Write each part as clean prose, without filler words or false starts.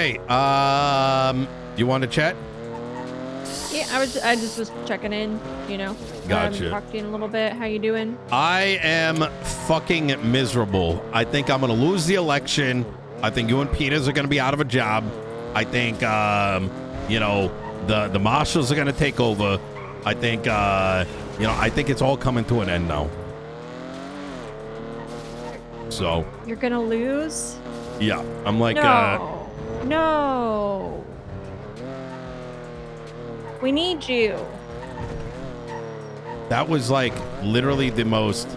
Hey, you want to chat? Yeah, I just was checking in, you know. Gotcha. Talk to you in a little bit. How you doing? I am fucking miserable. I think I'm gonna lose the election. I think you and Peters are gonna be out of a job. I think you know, the marshals are gonna take over. I think you know, I think it's all coming to an end now. So You're gonna lose? yeah, I'm like No. We need you. that was like literally the most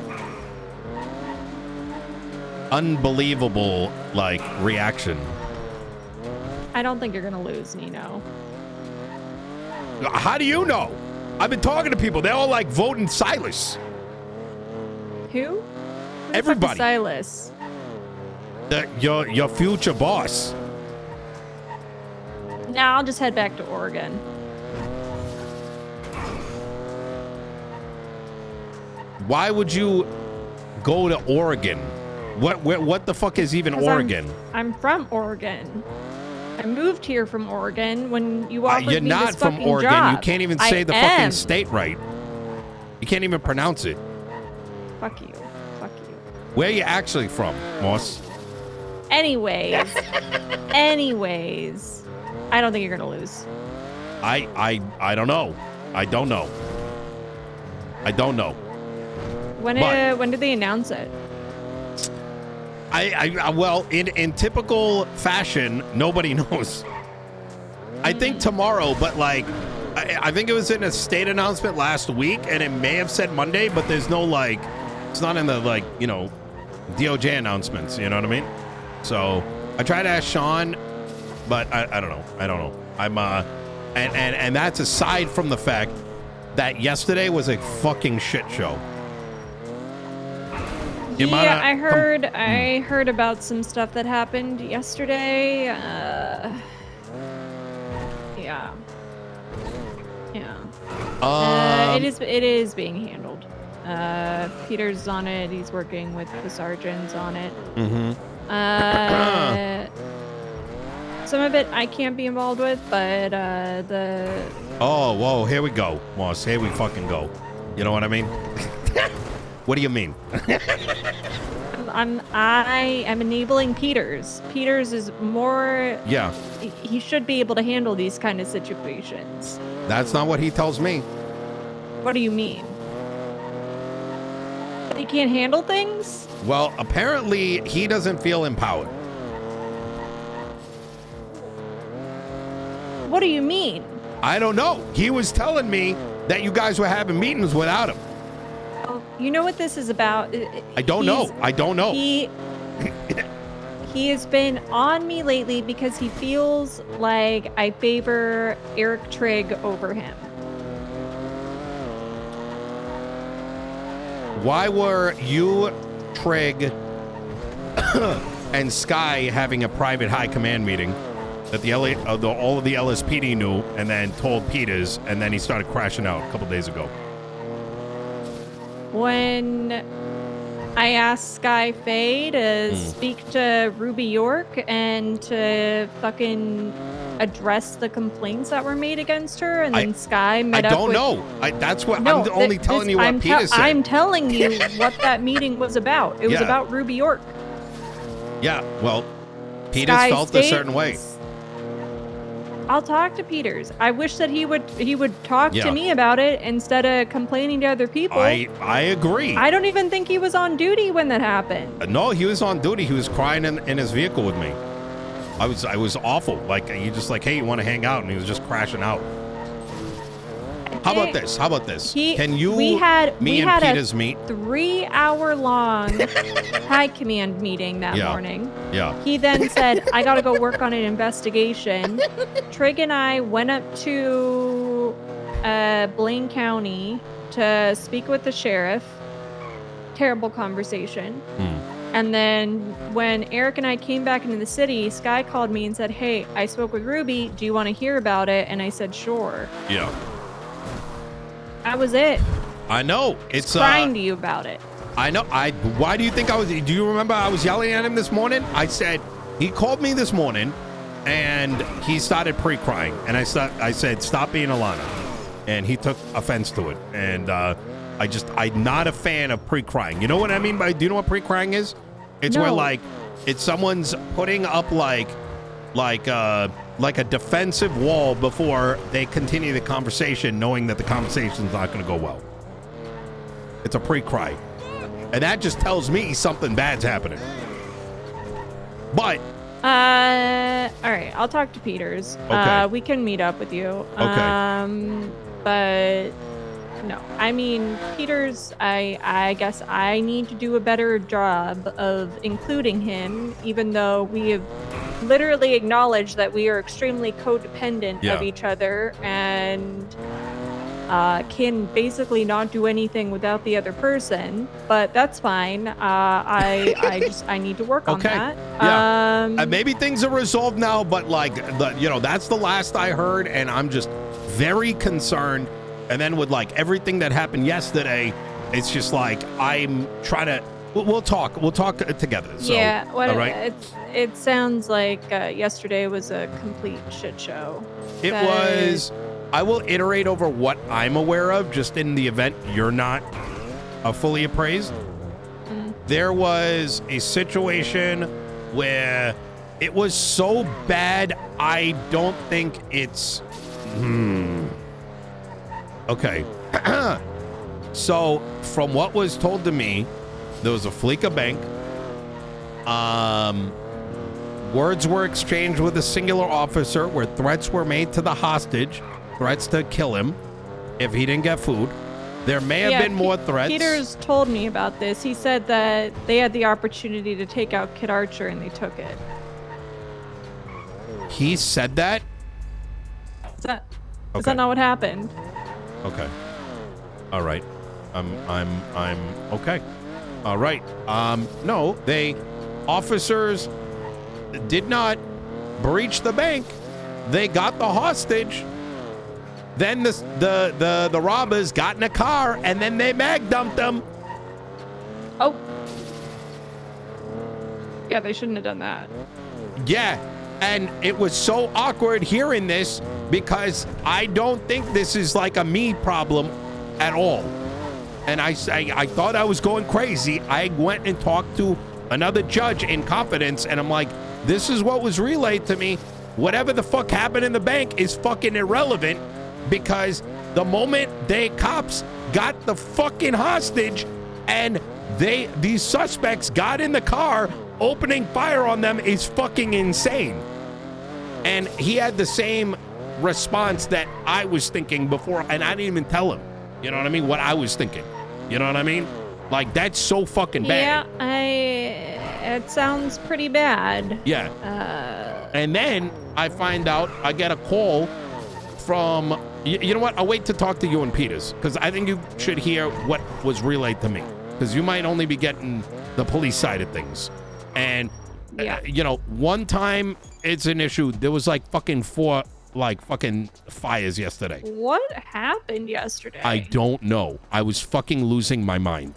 unbelievable like reaction. I don't think you're gonna lose, Nino. How do you know? I've been talking to people. They're all like voting Silas. Who? Everybody. Silas. Your future boss. Now I'll just head back to Oregon. Why would you go to Oregon? What the fuck is even Oregon? I'm from Oregon. I moved here from Oregon when you offered you're me not this from fucking Oregon. job. You can't even say the fucking state right. You can't even pronounce it. Fuck you. Fuck you. Where are you actually from, Moss? Anyways. I don't think you're gonna lose. I don't know. I don't know. I don't know. When did they announce it? Well, in typical fashion, nobody knows. I think tomorrow, but like, I think it was in a state announcement last week, and it may have said Monday, but there's no like, it's not in the like, you know, DOJ announcements. You know what I mean? So I tried to ask Sean, but I don't know. I don't know. I'm and that's aside from the fact that yesterday was a fucking shit show. Yeah, I heard about some stuff that happened yesterday. Yeah. It is being handled. Peter's on it. He's working with the sergeants on it. Some of it I can't be involved with, but the. Oh, whoa! Here we go, Moss. Here we fucking go. You know what I mean? What do you mean? I am enabling Peters. Peters is more. Yeah. He should be able to handle these kind of situations. That's not what he tells me. What do you mean? That he can't handle things? Well, apparently he doesn't feel empowered. What do you mean? I don't know. He was telling me that you guys were having meetings without him. You know what this is about? I don't know. He has been on me lately because he feels like I favor Eric Trigg over him. Why were you, Trigg, and Sky having a private high command meeting that all of the LSPD knew and then told Peters, and then he started crashing out a couple days ago? When I asked Sky Faye to speak to Ruby York and to fucking address the complaints that were made against her, and then Sky met up with... I don't know. That's what I'm only telling you what Peters said. I'm telling you what that meeting was about. It was about Ruby York. Yeah, well, Peters felt a certain way. I'll talk to Peters. I wish that he would talk to me about it instead of complaining to other people. I agree. I don't even think he was on duty when that happened. No, he was on duty. He was crying in his vehicle with me. I was awful. Like, he just like, hey, you want to hang out? And he was just crashing out. How about this? Can you, me and Peters meet? 3-hour-long high command meeting that morning. Yeah. He then said, I got to go work on an investigation. Trigg and I went up to Blaine County to speak with the sheriff. Terrible conversation. And then when Eric and I came back into the city, Sky called me and said, hey, I spoke with Ruby. Do you want to hear about it? And I said, sure. Yeah. That was it. I know. It's crying to you about it. I know. Why do you think I was? Do you remember I was yelling at him this morning? I said, he called me this morning and he started pre-crying, and I said, stop being Alana, and he took offense to it, and I'm not a fan of pre-crying. You know what I mean by? Do you know what pre-crying is? It's where like it's someone's putting up like a defensive wall before they continue the conversation, knowing that the conversation's not going to go well. It's a pre-cry, and that just tells me something bad's happening. But all right, I'll talk to Peters. Okay. We can meet up with you. Okay. But no, I mean, Peters, I guess I need to do a better job of including him, even though we have literally acknowledged that we are extremely codependent of each other and can basically not do anything without the other person. But that's fine. I need to work on that. Yeah. Maybe things are resolved now, but like that's the last I heard, and I'm just very concerned. And then with like everything that happened yesterday, it's just like I'm trying to. We'll talk together. So, yeah. What? All right? It sounds like yesterday was a complete shit show. It was. I will iterate over what I'm aware of, just in the event you're not fully appraised. There was a situation where it was so bad, I don't think it's... Okay. So, from what was told to me, there was a Fleeka bank. Words were exchanged with a singular officer where threats were made to the hostage, threats to kill him if he didn't get food. There may have been more threats. Peters told me about this. He said that they had the opportunity to take out Kid Archer and they took it. He said that? Is that not what happened? Okay. All right. I'm okay. All right. No, officers did not breach the bank. They got the hostage. Then the robbers got in a car and then they mag dumped them. Oh. Yeah, they shouldn't have done that. Yeah. And it was so awkward hearing this because I don't think this is like a me problem at all. And I thought I was going crazy. I went and talked to another judge in confidence, and I'm like, this is what was relayed to me. Whatever the fuck happened in the bank is fucking irrelevant, because the moment cops got the fucking hostage and these suspects got in the car, opening fire on them is fucking insane. And he had the same response that I was thinking before, and I didn't even tell him. You know what I mean? What I was thinking. You know what I mean? Like, that's so fucking bad. Yeah, it sounds pretty bad. Yeah. And then I find out, I get a call from, you know what? I'll wait to talk to you and Peters, because I think you should hear what was relayed to me, because you might only be getting the police side of things. And, one time it's an issue. There was like fucking 4 fucking fires yesterday. What happened yesterday? I don't know. I was fucking losing my mind.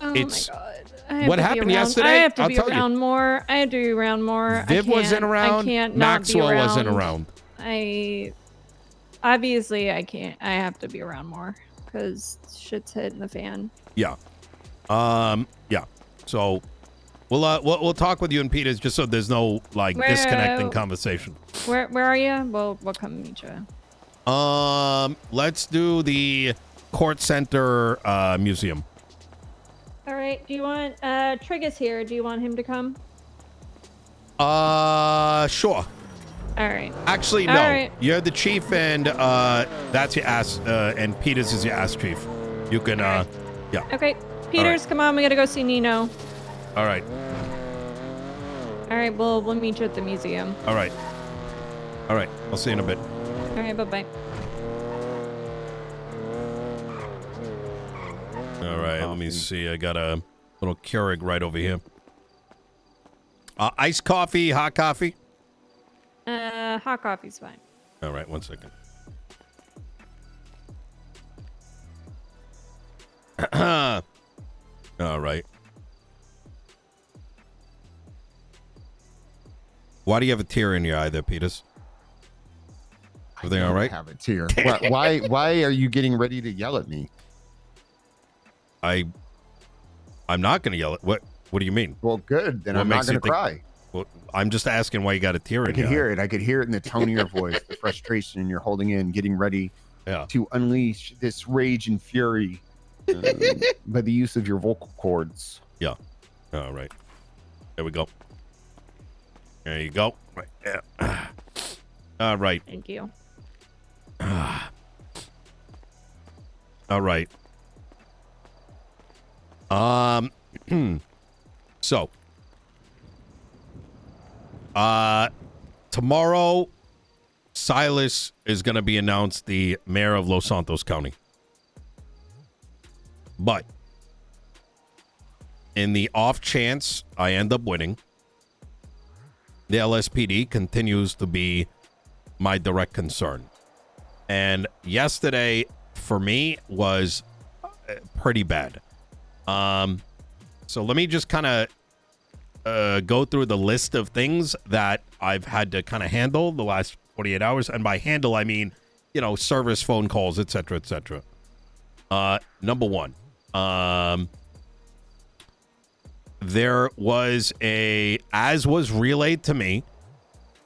Oh my god. What happened yesterday? I have to be around more. I have to be around more. Viv wasn't around. I can't Maxwell not be around. wasn't around. Obviously I can't. I have to be around more because shit's hitting the fan. Yeah. Yeah. So we'll talk with you and Peters, just so there's no disconnecting conversation. Where are you? We'll come meet you. Let's do the Court Center museum. All right. Do you want Trig is here? Do you want him to come? Sure. All right. Actually, no. Right. You're the chief, and that's your ass. And Peters is your ass chief. You can. Right. Yeah. Okay. Peters, come on. We gotta go see Nino. All right. All right. We'll meet you at the museum. All right. All right. I'll see you in a bit. All right. Bye-bye. All right. Let me see. I got a little Keurig right over here. Iced coffee, hot coffee? Hot coffee's fine. All right. 1 second. All right. Why do you have a tear in your eye there, Peters? Everything all right? Have a tear. Why are you getting ready to yell at me? I'm not going to yell at. What do you mean? Well, good. Then What I'm not makes you going to think- cry. Well, I'm just asking why you got a tear I in could your hear eye. it. I could hear it in the tone of your voice, the frustration you're holding in, getting ready to unleash this rage and fury by the use of your vocal cords. Yeah. All right. There we go. There you go. Right. Yeah. All right. Thank you. All right. So, tomorrow, Silas is going to be announced the mayor of Los Santos County. But in the off chance I end up winning, the LSPD continues to be my direct concern. And yesterday, for me, was pretty bad. So let me just kind of go through the list of things that I've had to kind of handle the last 48 hours. And by handle, I mean, service phone calls, etc., etc. Number one, there was as was relayed to me,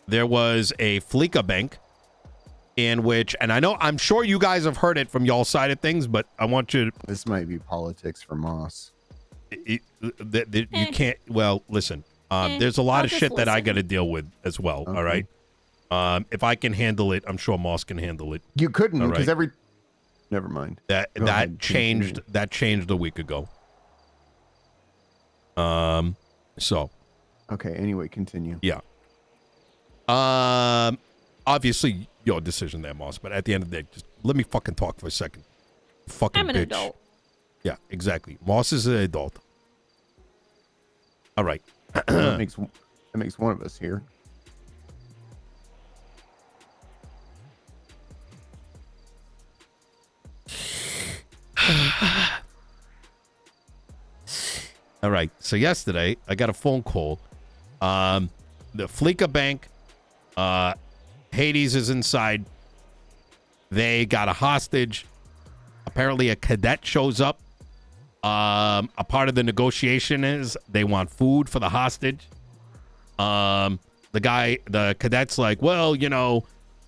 there was a flea bank in which, and I'm sure you guys have heard it from y'all side of things, but I want you to, This might be politics for Moss. you can't, well, listen, there's a lot I'll of just shit that I listen. got to deal with as well. Okay. All right. If I can handle it, I'm sure Moss can handle it. You couldn't All because right. Never mind. That Go ahead, changed. continue. That changed a week ago. So Okay. Anyway, continue. yeah. Obviously your decision there, Moss. But at the end of the day, just let me fucking talk for a second. Fucking I'm an bitch. adult. Yeah, exactly. Moss is an adult. All right. that makes one of us here. All right. So yesterday I got a phone call. The flea bank, Hades is inside. They got a hostage. Apparently a cadet shows up. A part of the negotiation is they want food for the hostage. The cadet's like, well,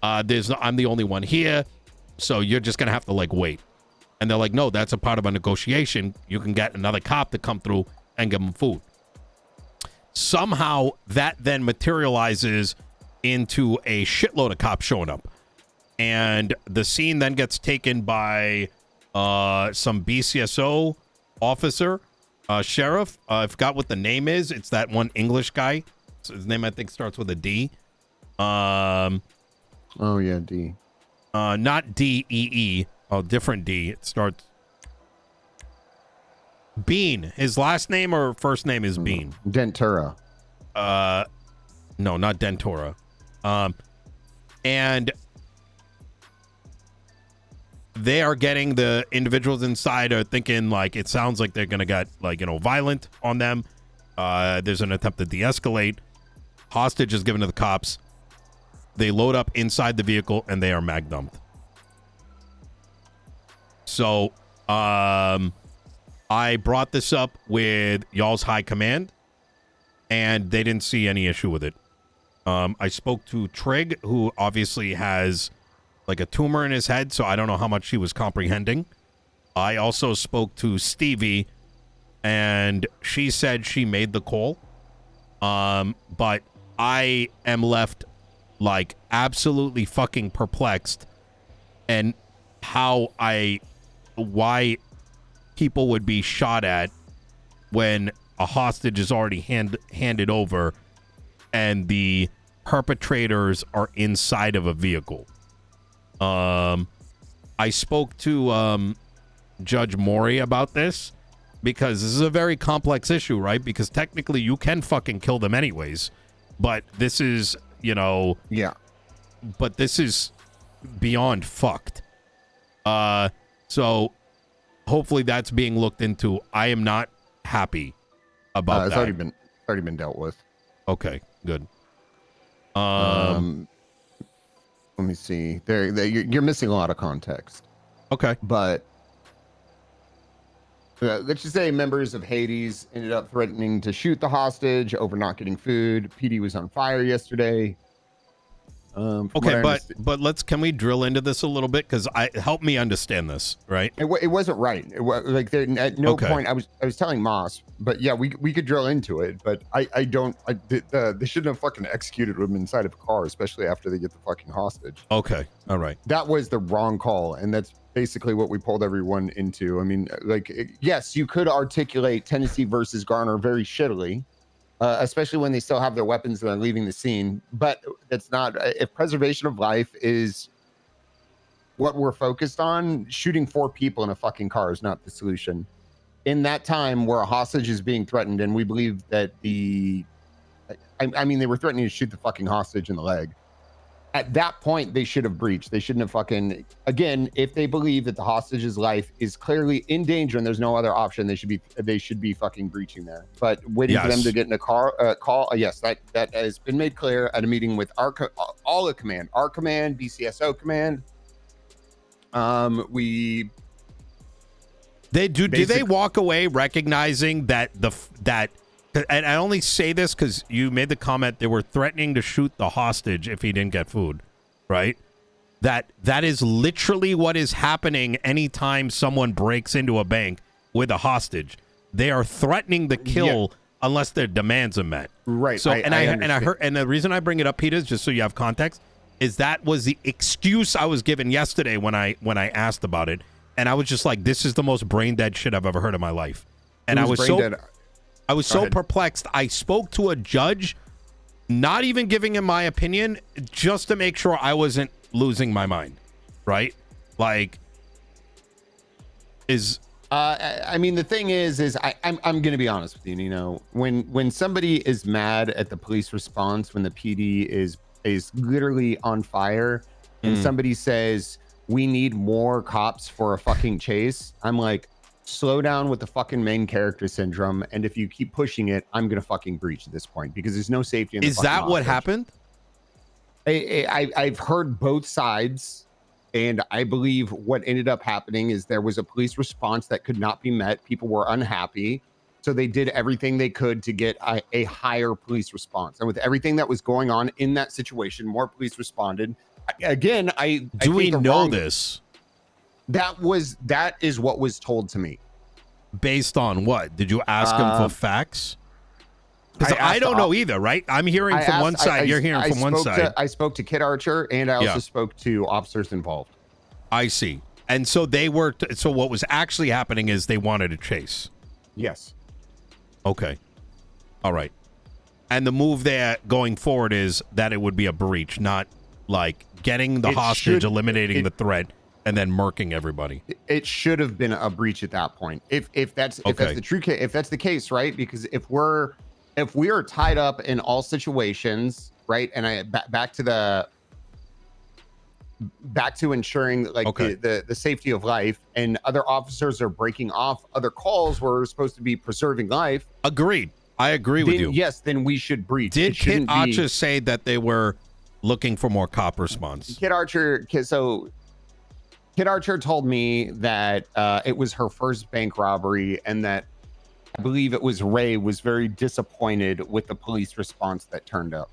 I'm the only one here, so you're just gonna have to wait. And they're like, no, that's a part of a negotiation. You can get another cop to come through and give them food. Somehow that then materializes into a shitload of cops showing up. And the scene then gets taken by some BCSO officer, sheriff. I forgot what the name is. It's that one English guy. So his name, I think, starts with a D. Oh yeah, D. Not D-E-E. Oh, different D. It starts... Bean. His last name or first name is Bean. Dentura. No, not Dentora. And they are getting the individuals inside are thinking it sounds like they're gonna get violent on them. There's an attempt to de-escalate. Hostage is given to the cops. They load up inside the vehicle and they are mag-dumped. So, I brought this up with y'all's high command, and they didn't see any issue with it. I spoke to Trig, who obviously has a tumor in his head, so I don't know how much he was comprehending. I also spoke to Stevie, and she said she made the call. But I am left absolutely fucking perplexed, and why people would be shot at when a hostage is already handed over and the perpetrators are inside of a vehicle. I spoke to Judge Maury about this because this is a very complex issue, right? Because technically you can fucking kill them anyways, but this is, Yeah. but this is beyond fucked. So hopefully that's being looked into. I am not happy about It's that. already been dealt with. Okay, good. Let me see. You're missing a lot of context. Okay. But let's just say members of Hades ended up threatening to shoot the hostage over not getting food. PD was on fire yesterday. Okay, but can we drill into this a little bit, because help me understand this, right? It wasn't right. It was like at no point I was telling Moss, but yeah, we could drill into it, but they shouldn't have fucking executed him inside of a car, especially after they get the fucking hostage. Okay, all right. That was the wrong call, and that's basically what we pulled everyone into. I mean, like, yes, you could articulate Tennessee versus Garner very shittily. Especially when they still have their weapons and are leaving the scene. But that's not, if preservation of life is what we're focused on, shooting 4 people in a fucking car is not the solution. In that time where a hostage is being threatened, and we believe that they were threatening to shoot the fucking hostage in the leg. At that point, they should have breached. They shouldn't have fucking, again, if they believe that the hostage's life is clearly in danger and there's no other option, they should be fucking breaching there. But waiting for them to get in a call, yes, that has been made clear at a meeting with all of command, our command, BCSO command. Do they walk away recognizing that and I only say this because you made the comment they were threatening to shoot the hostage if he didn't get food, right? That is literally what is happening anytime someone breaks into a bank with a hostage. They are threatening to kill unless their demands are met. Right. So I heard, and the reason I bring it up, Peter, is just so you have context, is that was the excuse I was given yesterday when I asked about it, and I was just like, this is the most brain dead shit I've ever heard in my life, and I was so perplexed. I spoke to a judge, not even giving him my opinion, just to make sure I wasn't losing my mind, right? Like, I mean, the thing is I'm going to be honest with you, Nino. When somebody is mad at the police response, when the PD is literally on fire, and somebody says we need more cops for a fucking chase, I'm like, slow down with the fucking main character syndrome, and if you keep pushing it, I'm gonna fucking breach at this point, because there's no safety in the Is that what happened? I've heard both sides, and I believe what ended up happening is there was a police response that could not be met. People were unhappy, so they did everything they could to get a higher police response, and with everything that was going on in that situation, more police responded. Again, do we know this? That is what was told to me. Based on what? Did you ask him for facts? Because I don't know either, right? I'm hearing from one side, you're hearing from one side. I spoke to Kid Archer, and I also spoke to officers involved. I see. And so they were, so what was actually happening is they wanted to chase. Yes. Okay. All right. And the move there going forward is that it would be a breach, not like getting the hostage, eliminating the threat, and then murking everybody. It should have been a breach at that point. If that's the true case, if that's the case, right? Because if we are tied up in all situations, right? And back to ensuring the safety of life, and other officers are breaking off other calls where we're supposed to be preserving life. Agreed. I agree with you. Yes, then we should breach. Did Kid Archer say that they were looking for more cop response? Kid Archer told me that it was her first bank robbery, and that I believe it was Ray was very disappointed with the police response that turned up.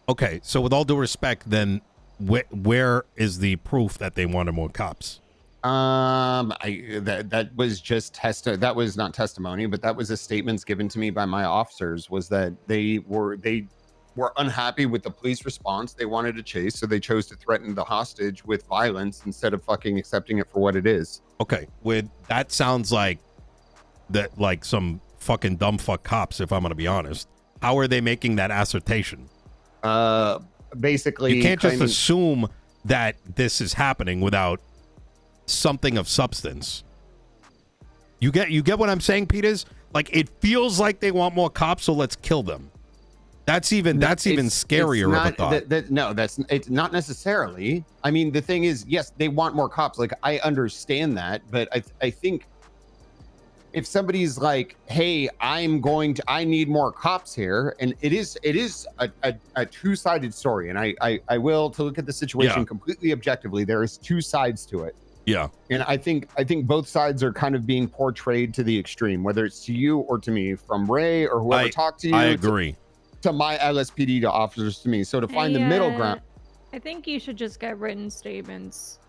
Okay, so with all due respect, then where is the proof that they wanted more cops? That was just that was not testimony, but that was the statements given to me by my officers, was that they were unhappy with the police response. They wanted to chase, so they chose to threaten the hostage with violence instead of fucking accepting it for what it is. Okay, that sounds like that, like some fucking dumb fuck cops, if I'm gonna be honest. How are they making that assertion? Basically, you can't just assume that this is happening without something of substance. You get what I'm saying, Peters? Like, it feels like they want more cops, so let's kill them. That's even scarier of a thought. It's not necessarily. I mean, the thing is, yes, they want more cops. Like, I understand that, but I think if somebody's like, hey, I need more cops here, and it is a two-sided story, and I will, to look at the situation completely objectively, there is two sides to it. Yeah. And I think both sides are kind of being portrayed to the extreme, whether it's to you or to me, from Ray or whoever talked to you. I agree. To my LSPD, to officers, to me. So to find the middle ground. I think you should just get written statements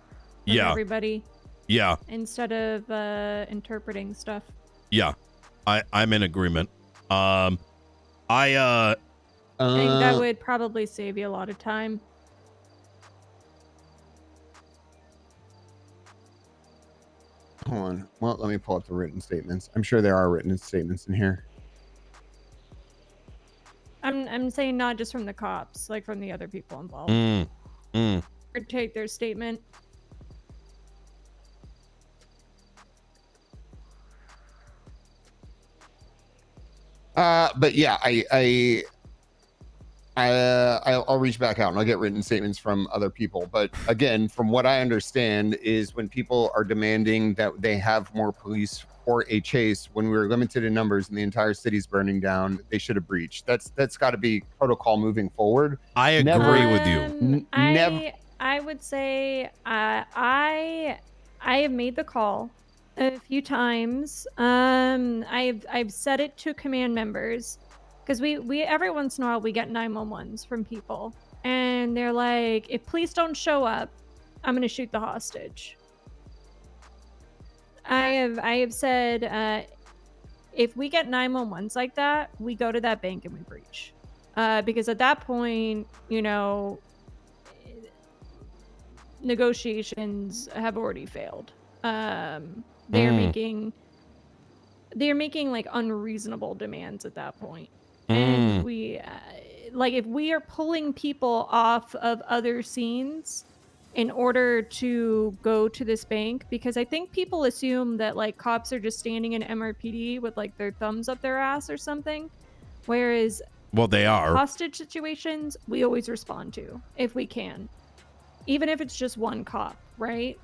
from everybody. Yeah. Instead of interpreting stuff. Yeah. I'm in agreement. I think that would probably save you a lot of time. Hold on. Well, let me pull up the written statements. I'm sure there are written statements in here. I'm saying not just from the cops, like from the other people involved. Or take their statement. But yeah, I'll reach back out and I'll get written statements from other people. But again, from what I understand, is when people are demanding that they have more police for a chase, when we were limited in numbers and the entire city's burning down, they should have breached. That's got to be protocol moving forward. I agree with you. I would say I have made the call a few times. I've said it to command members, because we every once in a while we get 911s from people, and they're like, if police don't show up, I'm gonna shoot the hostage. I have said, if we get 911s like that, we go to that bank and we breach, because at that point, you know, negotiations have already failed. They're making like unreasonable demands at that point. And we like, if we are pulling people off of other scenes in order to go to this bank, because I think people assume that like cops are just standing in MRPD with like their thumbs up their ass or something, whereas they are. Hostage situations we always respond to if we can, even if it's just one cop, right?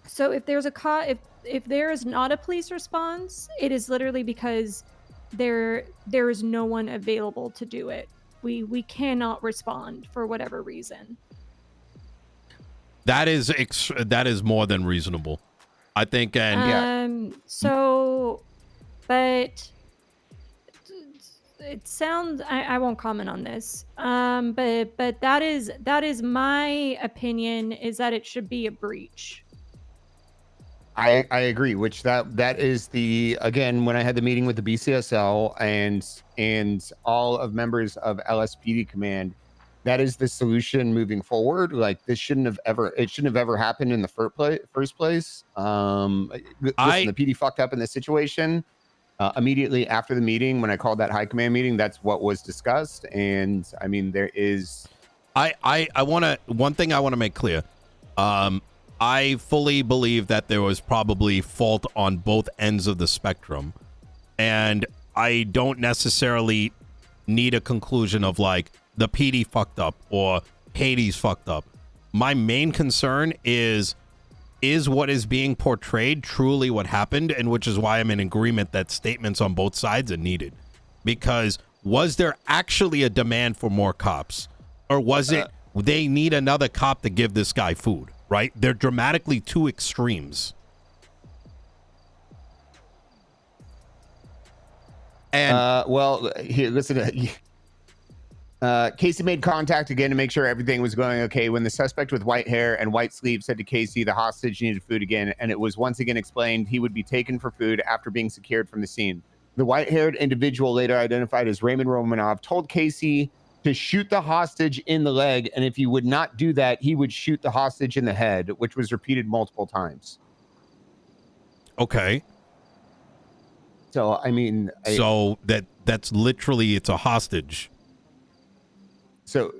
So if there's a cop, if there is not a police response, it is literally because there is no one available to do it. We cannot respond for whatever reason. That is more than reasonable, I think. And so, but it sounds, I won't comment on this. But that is my opinion, is that it should be a breach. I agree, which that is the, again, when I had the meeting with the BCSL and all of members of LSPD command, that is the solution moving forward. Like, this shouldn't have ever happened in the first place. Listen, the PD fucked up in this situation. Immediately after the meeting, when I called that high command meeting, that's what was discussed. And I mean, there is, one thing I want to make clear. I fully believe that there was probably fault on both ends of the spectrum, and I don't necessarily need a conclusion of like the PD fucked up or Hades fucked up. My main concern is what is being portrayed truly what happened, and which is why I'm in agreement that statements on both sides are needed. Because was there actually a demand for more cops, or was it they need another cop to give this guy food? Right? They're dramatically two extremes. And well, here, listen. Casey made contact again to make sure everything was going okay when the suspect with white hair and white sleeves said to Casey the hostage needed food again, and it was once again explained he would be taken for food after being secured from the scene. The white-haired individual, later identified as Raymond Romanov, told Casey to shoot the hostage in the leg, and if he would not do that, he would shoot the hostage in the head, which was repeated multiple times. Okay. So, I mean... So that's literally, it's a hostage. So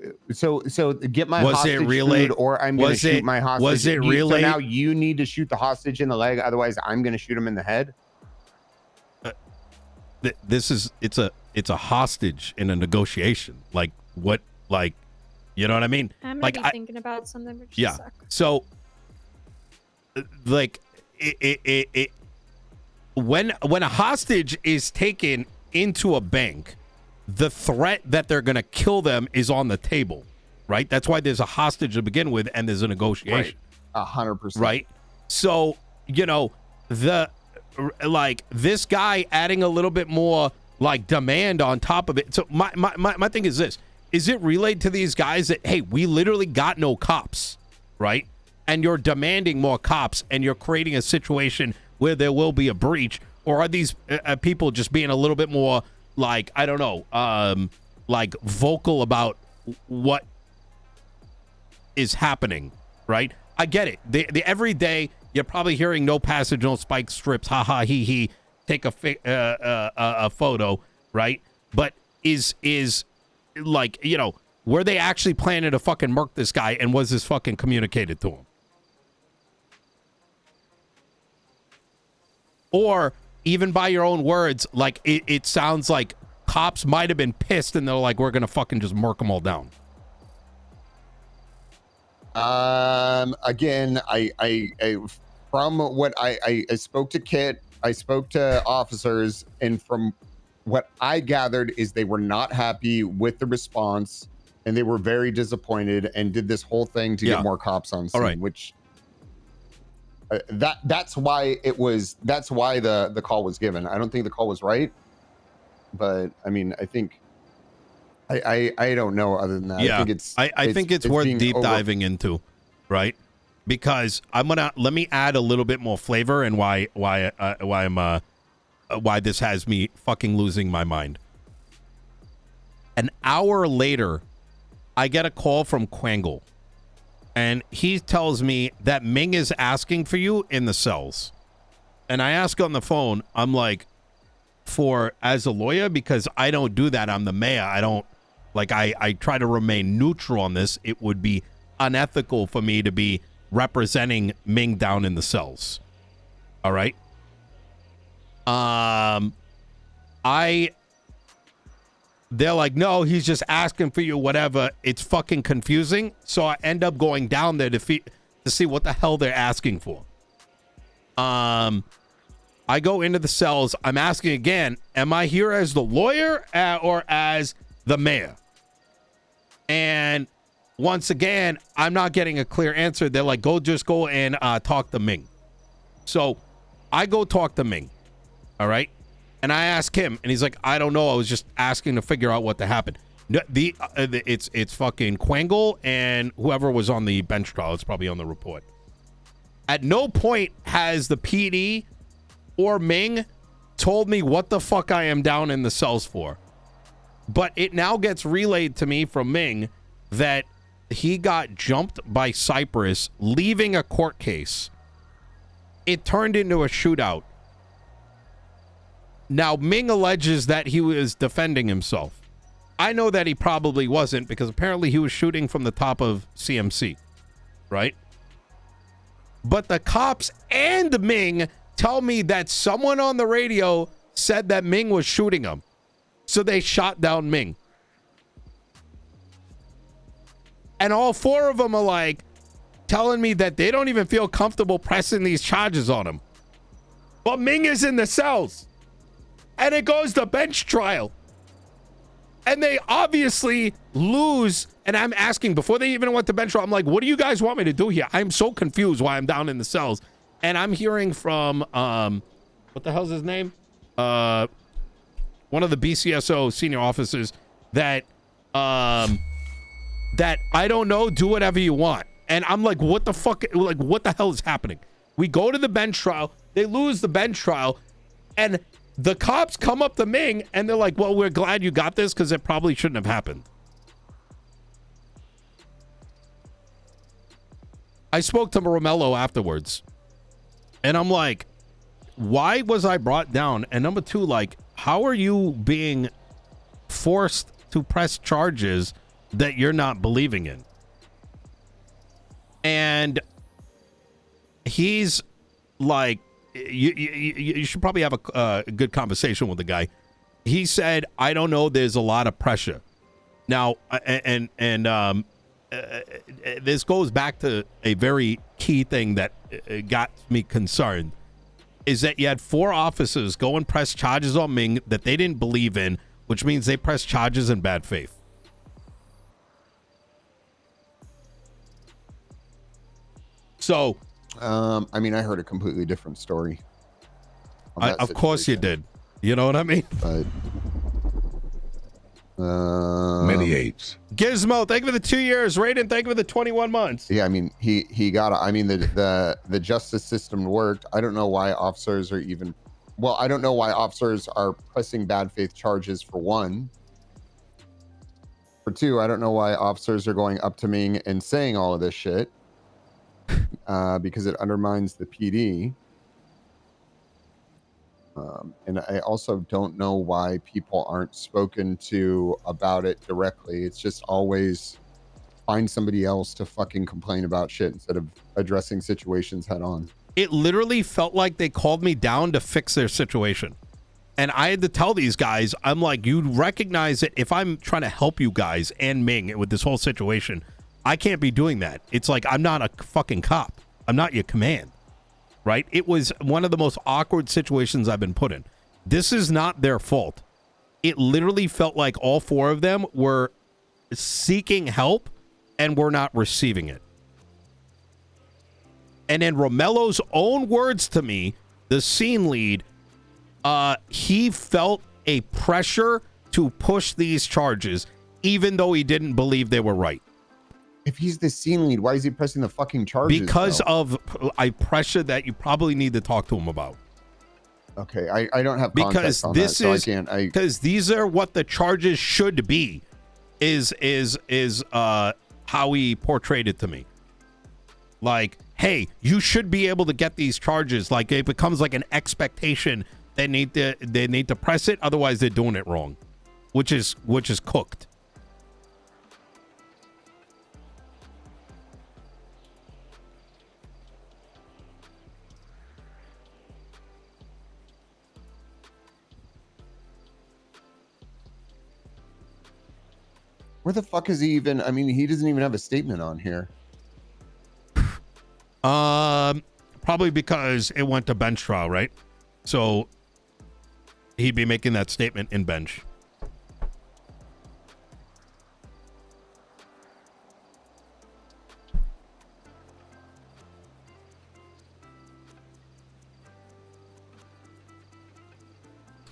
get my hostage food, or I'm going to shoot my hostage. Was it really? So now you need to shoot the hostage in the leg, otherwise I'm going to shoot him in the head? It's a hostage in a negotiation. Like, what, like, you know what I mean? I'm like, thinking about something. Which yeah. So, like, when a hostage is taken into a bank, the threat that they're going to kill them is on the table, right? That's why there's a hostage to begin with, and there's a negotiation. Right. 100%. Right? So, you know, this guy adding a little bit more like demand on top of it. So my thing is this. Is it relayed to these guys that, hey, we literally got no cops, right? And you're demanding more cops, and you're creating a situation where there will be a breach? Or are these people just being a little bit more like, I don't know, like vocal about what is happening, right? I get it. The every day you're probably hearing no passage, no spike strips, ha ha he he, take a photo, right? But is like, you know, were they actually planning to fucking murk this guy, and was this fucking communicated to him? Or even by your own words, like it sounds like cops might have been pissed and they're like, we're gonna fucking just murk them all down. Again, I from what I spoke to Kit, I spoke to officers, and from what I gathered is they were not happy with the response, and they were very disappointed, and did this whole thing to get more cops on scene, which that's why the call was given. I don't think the call was right, but I mean, I think I don't know other than that. Yeah, I think it's worth deep diving into, right? Because let me add a little bit more flavor and why this has me fucking losing my mind. An hour later, I get a call from Quangle, and he tells me that Ming is asking for you in the cells. And I ask on the phone, I'm like, as a lawyer, because I don't do that. I'm the mayor. I don't, like, I try to remain neutral on this. It would be unethical for me to be representing Ming down in the cells. All right. They're like, no, he's just asking for you, whatever. It's fucking confusing. So I end up going down there to see what the hell they're asking for. I go into the cells. I'm asking again, am I here as the lawyer or as the mayor? And once again, I'm not getting a clear answer. They're like, just go and talk to Ming. So I go talk to Ming. All right. And I ask him, and he's like, I don't know. I was just asking to figure out what happened. It's fucking Quangle and whoever was on the bench trial. It's probably on the report. At no point has the PD or Ming told me what the fuck I am down in the cells for. But it now gets relayed to me from Ming that he got jumped by Cypress leaving a court case. It turned into a shootout. Now, Ming alleges that he was defending himself. I know that he probably wasn't, because apparently he was shooting from the top of CMC, right? But the cops and Ming tell me that someone on the radio said that Ming was shooting him. So they shot down Ming. And all four of them are like telling me that they don't even feel comfortable pressing these charges on him. But Ming is in the cells. And it goes to bench trial. And they obviously lose. And I'm asking, before they even went to bench trial, I'm like, what do you guys want me to do here? I'm so confused why I'm down in the cells. And I'm hearing from, what the hell's his name? One of the BCSO senior officers that I don't know, do whatever you want. And I'm like, what the fuck? Like, what the hell is happening? We go to the bench trial. They lose the bench trial. And the cops come up to Ming and they're like, well, we're glad you got this because it probably shouldn't have happened. I spoke to Romello afterwards and I'm like, why was I brought down? And number two, like, how are you being forced to press charges that you're not believing in? And he's like, you should probably have a good conversation with the guy. He said, I don't know, there's a lot of pressure. Now, and this goes back to a very key thing that got me concerned. is that you had 4 officers go and press charges on Ming that they didn't believe in, which means they pressed charges in bad faith. So, I mean, I heard a completely different story. of course you did. You know what I mean? But Many apes. Gizmo, thank you for the 2 years. Raiden, thank you for the 21 months. yeah, I mean, he got. I mean, the justice system worked. I don't know why officers are even. Well, I don't know why officers are pressing bad faith charges, for one. For two, I don't know why officers are going up to Ming and saying all of this shit, because it undermines the PD. And I also don't know why people aren't spoken to about it directly. It's just always find somebody else to fucking complain about shit instead of addressing situations head on. It literally felt like they called me down to fix their situation. And I had to tell these guys, I'm like, you recognize that if I'm trying to help you guys and Ming with this whole situation, I can't be doing that. It's like, I'm not a fucking cop. I'm not your command. Right? It was one of the most awkward situations I've been put in. This is not their fault. It literally felt like all 4 of them were seeking help and were not receiving it. And in Romello's own words to me, the scene lead, he felt a pressure to push these charges, even though he didn't believe they were right. If he's the scene lead, why is he pressing the fucking charges? Because though? of a pressure that you probably need to talk to him about. Okay, I don't have context Because on this that, is so I can't. because these are what the charges should be. Is how he portrayed it to me. Like, hey, you should be able to get these charges. Like, it becomes like an expectation. They need to press it, otherwise they're doing it wrong, which is cooked. Where the fuck is he even? I mean, he doesn't even have a statement on here. Probably because it went to bench trial, right? So he'd be making that statement in bench.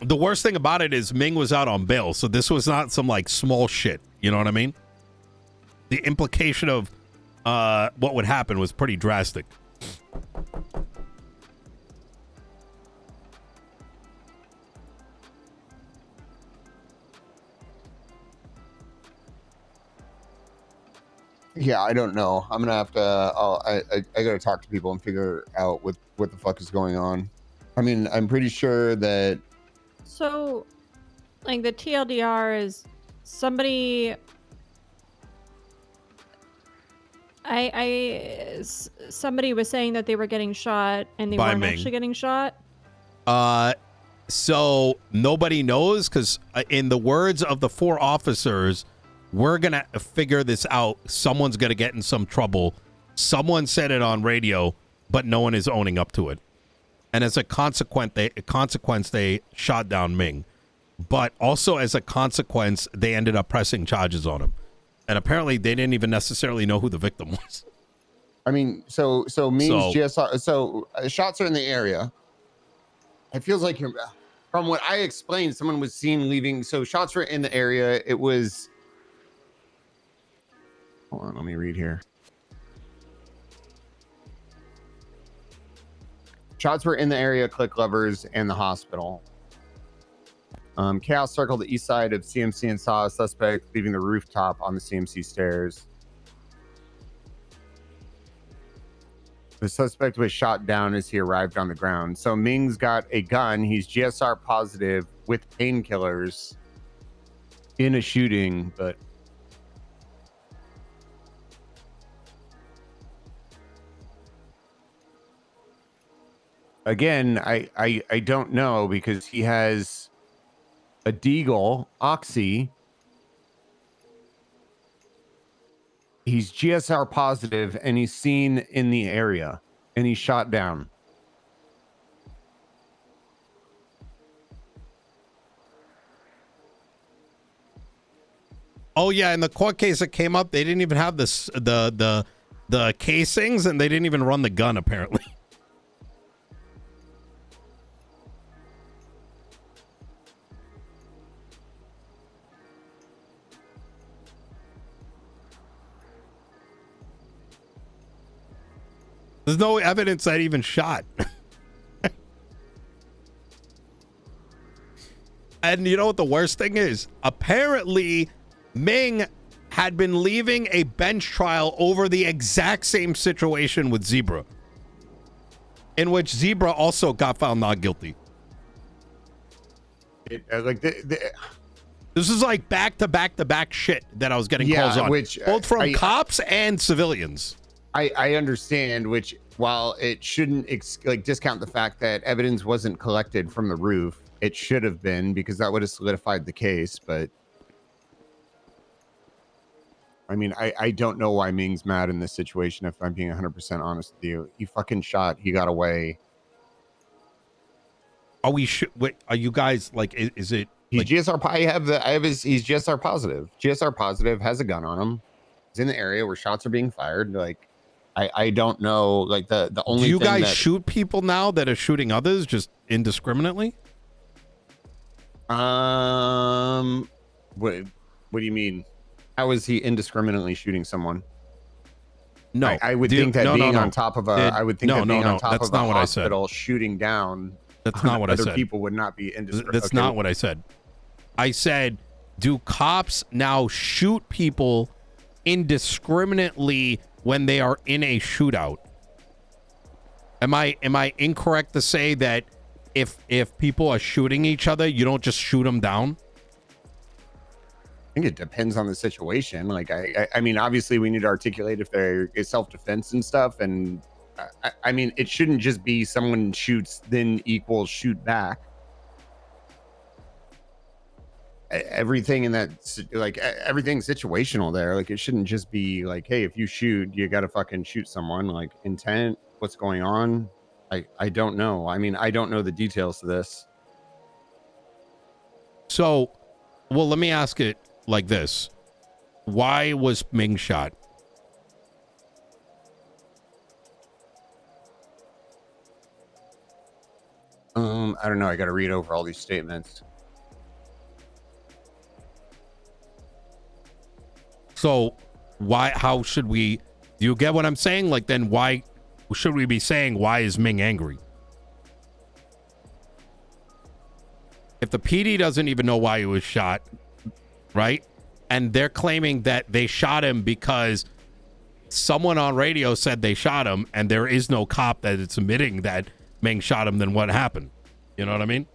The worst thing about it is Ming was out on bail, so this was not some like small shit. You know what I mean? The implication of what would happen was pretty drastic. Yeah, I don't know. I'm gonna have to. I gotta talk to people and figure out what the fuck is going on. I mean, I'm pretty sure that. So, like, the TLDR is somebody. Somebody was saying that they were getting shot and they By weren't Ming. actually getting shot. So nobody knows, because in the words of the 4 officers, we're gonna figure this out. Someone's gonna get in some trouble. Someone said it on radio, but no one is owning up to it. And as a consequence, they shot down Ming. But also as a consequence, they ended up pressing charges on him. And apparently they didn't even necessarily know who the victim was. I mean, so Ming's GSR. So shots are in the area. It feels like you're. From what I explained, someone was seen leaving. So shots were in the area. It was. Hold on, let me read here. Shots were in the area, click levers, and the hospital. Chaos circled the east side of CMC and saw a suspect leaving the rooftop on the CMC stairs. The suspect was shot down as he arrived on the ground. So Ming's got a gun. He's GSR positive with painkillers in a shooting, but again, I don't know, because he has a Deagle, Oxy. He's GSR positive and he's seen in the area and he's shot down. Oh yeah, in the court case that came up, they didn't even have this the casings, and they didn't even run the gun apparently. There's no evidence that he even shot. And you know what the worst thing is? Apparently, Ming had been leaving a bench trial over the exact same situation with Zebra, in which Zebra also got found not guilty. This is like back to back shit that I was getting calls on, which both from cops and civilians. I understand, which while it shouldn't discount the fact that evidence wasn't collected from the roof, it should have been, because that would have solidified the case. But I mean, I don't know why Ming's mad in this situation, if I'm being 100% honest with you. He fucking shot, he got away. Are we wait, are you guys like, is it He's like, GSR he's GSR positive. GSR positive, has a gun on him. He's in the area where shots are being fired. Like, I don't know, like the only do you thing guys that, shoot people now that are shooting others just indiscriminately? what do you mean? How is he indiscriminately shooting someone? No, I would think that being on top of a, I would think that being on top that's of a not what hospital shooting down, that's not what I other said. people would not be indiscriminate. That's not what I said. I said, do cops now shoot people indiscriminately when they are in a shootout? Am I incorrect to say that if people are shooting each other, you don't just shoot them down? I think it depends on the situation. Like, I mean, obviously we need to articulate if there is self-defense and stuff. And I mean, it shouldn't just be someone shoots then equals shoot back. Everything in that, like, everything's situational there. Like, it shouldn't just be like, hey, if you shoot, you got to fucking shoot someone. Like, intent, what's going on? I don't know. I mean, I don't know the details to this. So, well, let me ask it like this. Why was Ming shot? I don't know. I got to read over all these statements. So why, how should we, do you get what I'm saying? Like, then why should we be saying, why is Ming angry? If the PD doesn't even know why he was shot, right? And they're claiming that they shot him because someone on radio said they shot him, and there is no cop that is admitting that Ming shot him, then what happened? You know what I mean?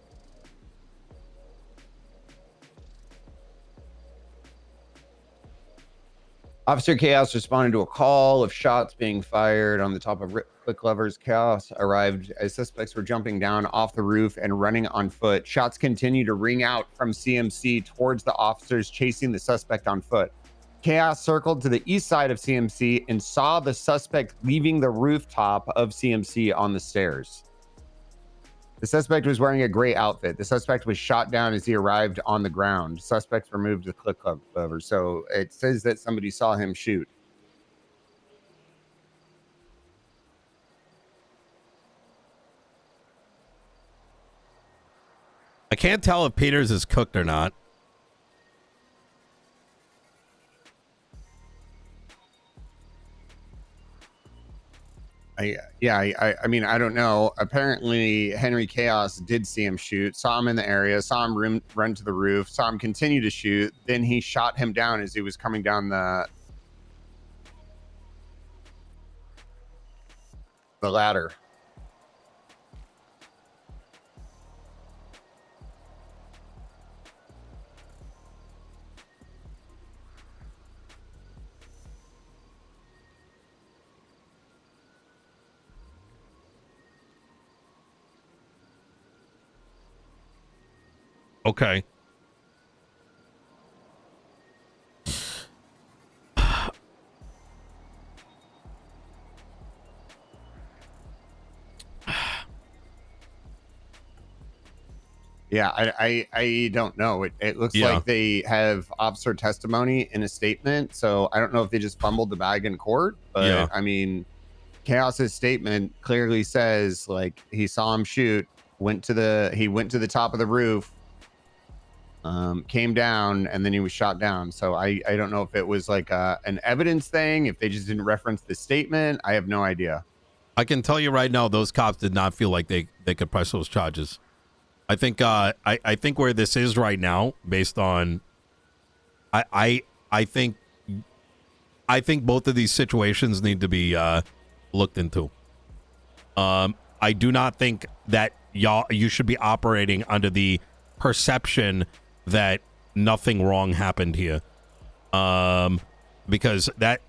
Officer Chaos responded to a call of shots being fired on the top of Click Lovers. Chaos arrived as suspects were jumping down off the roof and running on foot. Shots continue to ring out from CMC towards the officers chasing the suspect on foot. Chaos circled to the east side of CMC and saw the suspect leaving the rooftop of CMC on the stairs. The suspect was wearing a gray outfit. The suspect was shot down as he arrived on the ground. Suspects were moved to Click Lovers. So it says that somebody saw him shoot. I can't tell if Peters is cooked or not. I mean, I don't know. Apparently, Henry Chaos did see him shoot, saw him in the area, saw him run to the roof, saw him continue to shoot. Then he shot him down as he was coming down the ladder. Okay. Yeah, I don't know. It looks Yeah. like they have officer testimony in a statement, so I don't know if they just fumbled the bag in court. But Yeah. I mean, Chaos's statement clearly says like he saw him shoot, he went to the top of the roof, came down, and then he was shot down. So I don't know if it was like an evidence thing, if they just didn't reference the statement. I have no idea. I can tell you right now, those cops did not feel like they could press those charges. I think I think where this is right now, based on I think both of these situations need to be looked into. I do not think that you should be operating under the perception that nothing wrong happened here. Because that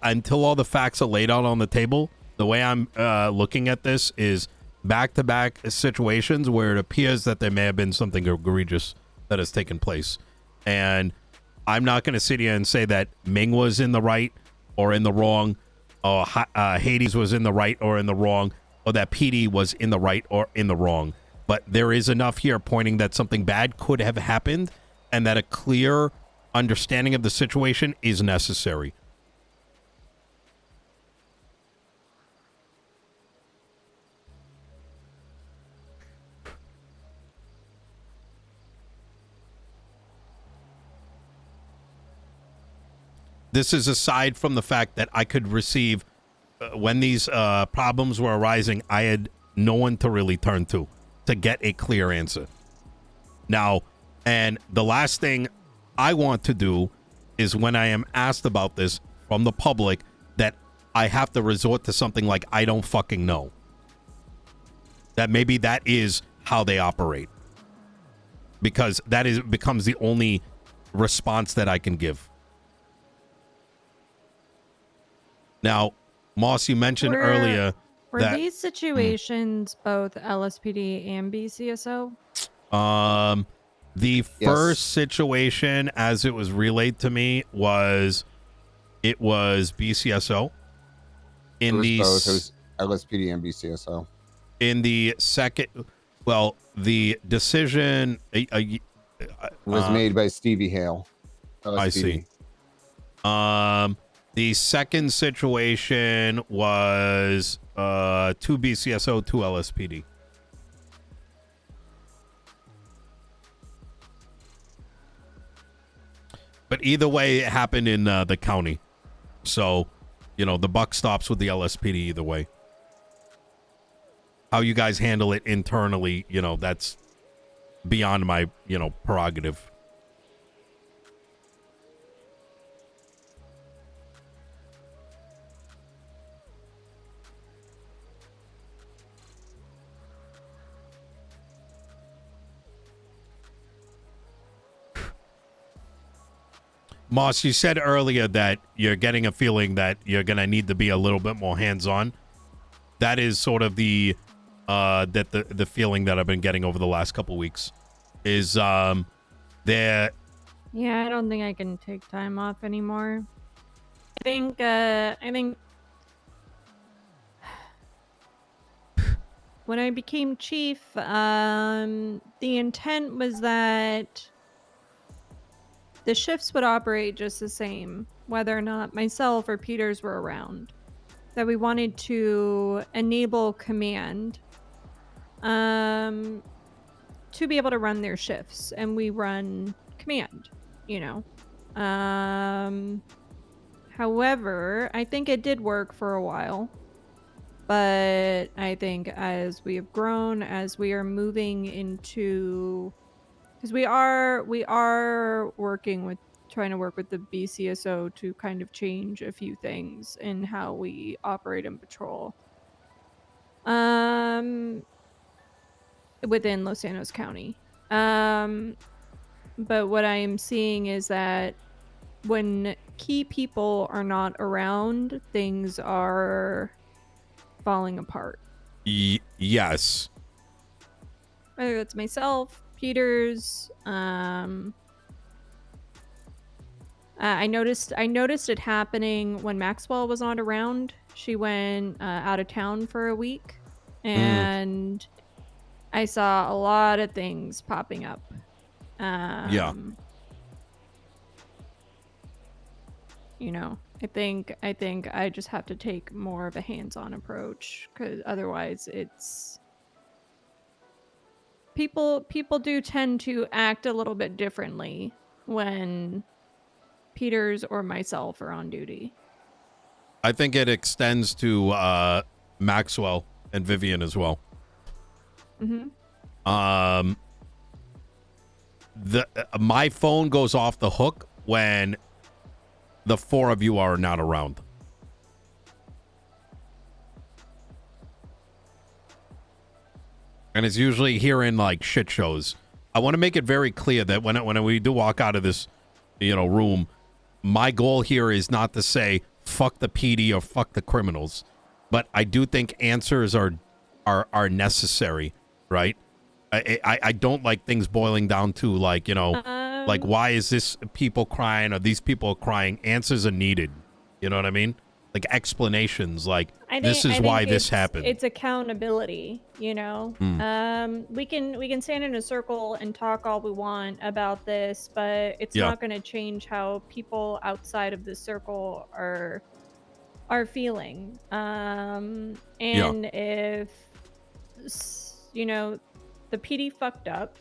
until all the facts are laid out on the table, the way I'm looking at this is back-to-back situations where it appears that there may have been something egregious that has taken place. And I'm not going to sit here and say that Ming was in the right or in the wrong, or Hades was in the right or in the wrong, or that PD was in the right or in the wrong. But there is enough here pointing that something bad could have happened and that a clear understanding of the situation is necessary. This is aside from the fact that I could receive, when these problems were arising, I had no one to really turn to get a clear answer. Now, and the last thing I want to do is when I am asked about this from the public, that I have to resort to something like, I don't fucking know. That maybe that is how they operate. Because that becomes the only response that I can give. Now, Moss, you mentioned earlier were that these situations both LSPD and BCSO? The first situation, as it was relayed to me, was BCSO. It was LSPD and BCSO. In the second, well, the decision was made by Stevie Hale. I LSPD. see. The second situation was 2 BCSO, 2 LSPD. But either way, it happened in the county. So, the buck stops with the LSPD either way. How you guys handle it internally, that's beyond my, prerogative. Moss, you said earlier that you're getting a feeling that you're going to need to be a little bit more hands-on. That is sort of the feeling that I've been getting over the last couple weeks is there. Yeah, I don't think I can take time off anymore. I think when I became chief, the intent was that the shifts would operate just the same, whether or not myself or Peters were around. That we wanted to enable command to be able to run their shifts, and we run command, However, I think it did work for a while. But I think as we have grown, as we are moving into... Because we are trying to work with the BCSO to kind of change a few things in how we operate and patrol. Within Los Angeles County. But what I am seeing is that when key people are not around, things are falling apart. Yes. Whether it's myself, Peters, I noticed it happening when Maxwell was not around. She went out of town for a week, and I saw a lot of things popping up. Yeah. You know, I think I just have to take more of a hands-on approach, because otherwise it's people do tend to act a little bit differently when Peters or myself are on duty. I think it extends to Maxwell and Vivian as well. My phone goes off the hook when the four of you are not around. And it's usually here in like shit shows. I want to make it very clear that when we do walk out of this, room, my goal here is not to say fuck the PD or fuck the criminals, but I do think answers are necessary, right? I don't like things boiling down to like, like why is this people crying or these people crying? Answers are needed. You know what I mean? Like explanations, like this is why this happened. It's accountability, We can stand in a circle and talk all we want about this, but it's not going to change how people outside of the circle are feeling. If the PD fucked up,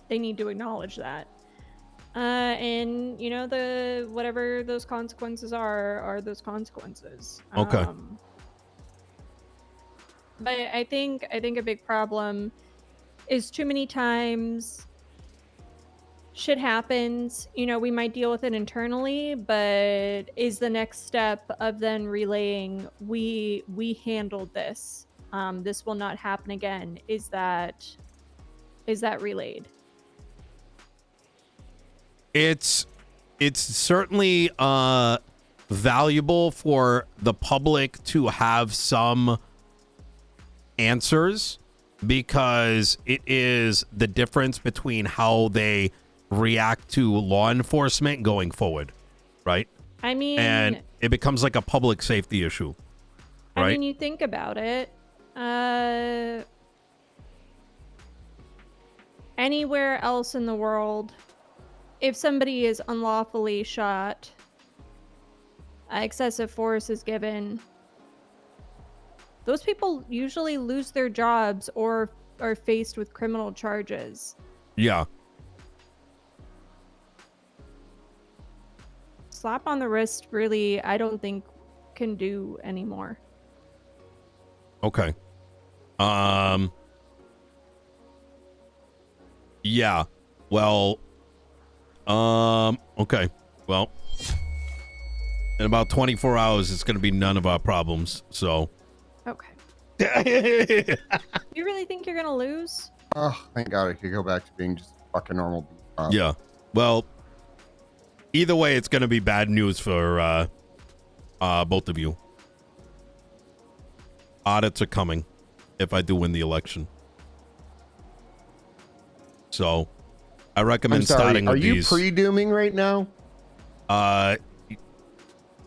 they need to acknowledge that. The whatever those consequences are those consequences. Okay. But I think a big problem is too many times shit happens. We might deal with it internally, but is the next step of then relaying we handled this. This will not happen again. Is that relayed? It's certainly valuable for the public to have some answers, because it is the difference between how they react to law enforcement going forward, right? I mean, and it becomes like a public safety issue, right? I mean, you think about it. Anywhere else in the world, if somebody is unlawfully shot, excessive force is given, those people usually lose their jobs or are faced with criminal charges. Yeah. Slap on the wrist, really, I don't think can do anymore. Okay. Yeah. Well, okay. Well, in about 24 hours, it's going to be none of our problems. So. Okay. You really think you're going to lose? Oh, thank God I could go back to being just fucking normal. Yeah. Well, either way, it's going to be bad news for both of you. Audits are coming if I do win the election. So I recommend starting with these. Are you pre-dooming right now? Are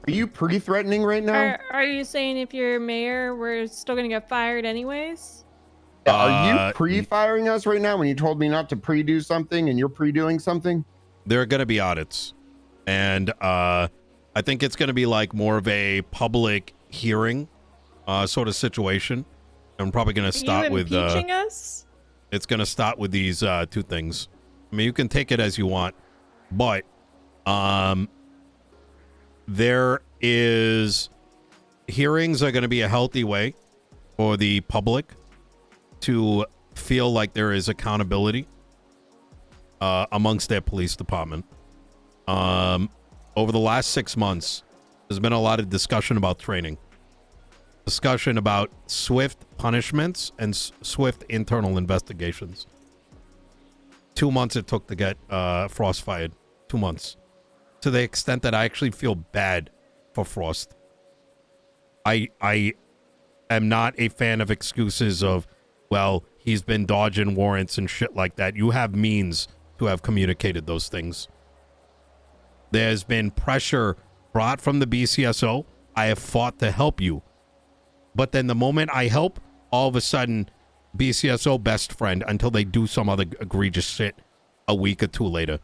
you pre-threatening right now? Are you saying if you're mayor, we're still going to get fired anyways? Are you pre-firing us right now when you told me not to pre-do something and you're pre-doing something? There are going to be audits. And I think it's going to be like more of a public hearing sort of situation. I'm probably going to start with... impeaching us? It's going to start with these two things. I mean, you can take it as you want, but there is... Hearings are going to be a healthy way for the public to feel like there is accountability amongst their police department. Over the last 6 months, there's been a lot of discussion about training. Discussion about swift punishments and swift internal investigations. 2 months it took to get Frost fired. 2 months. To the extent that I actually feel bad for Frost. I am not a fan of excuses of, well, he's been dodging warrants and shit like that. You have means to have communicated those things. There's been pressure brought from the BCSO. I have fought to help you. But then the moment I help, all of a sudden, BCSO best friend until they do some other egregious shit a week or two later.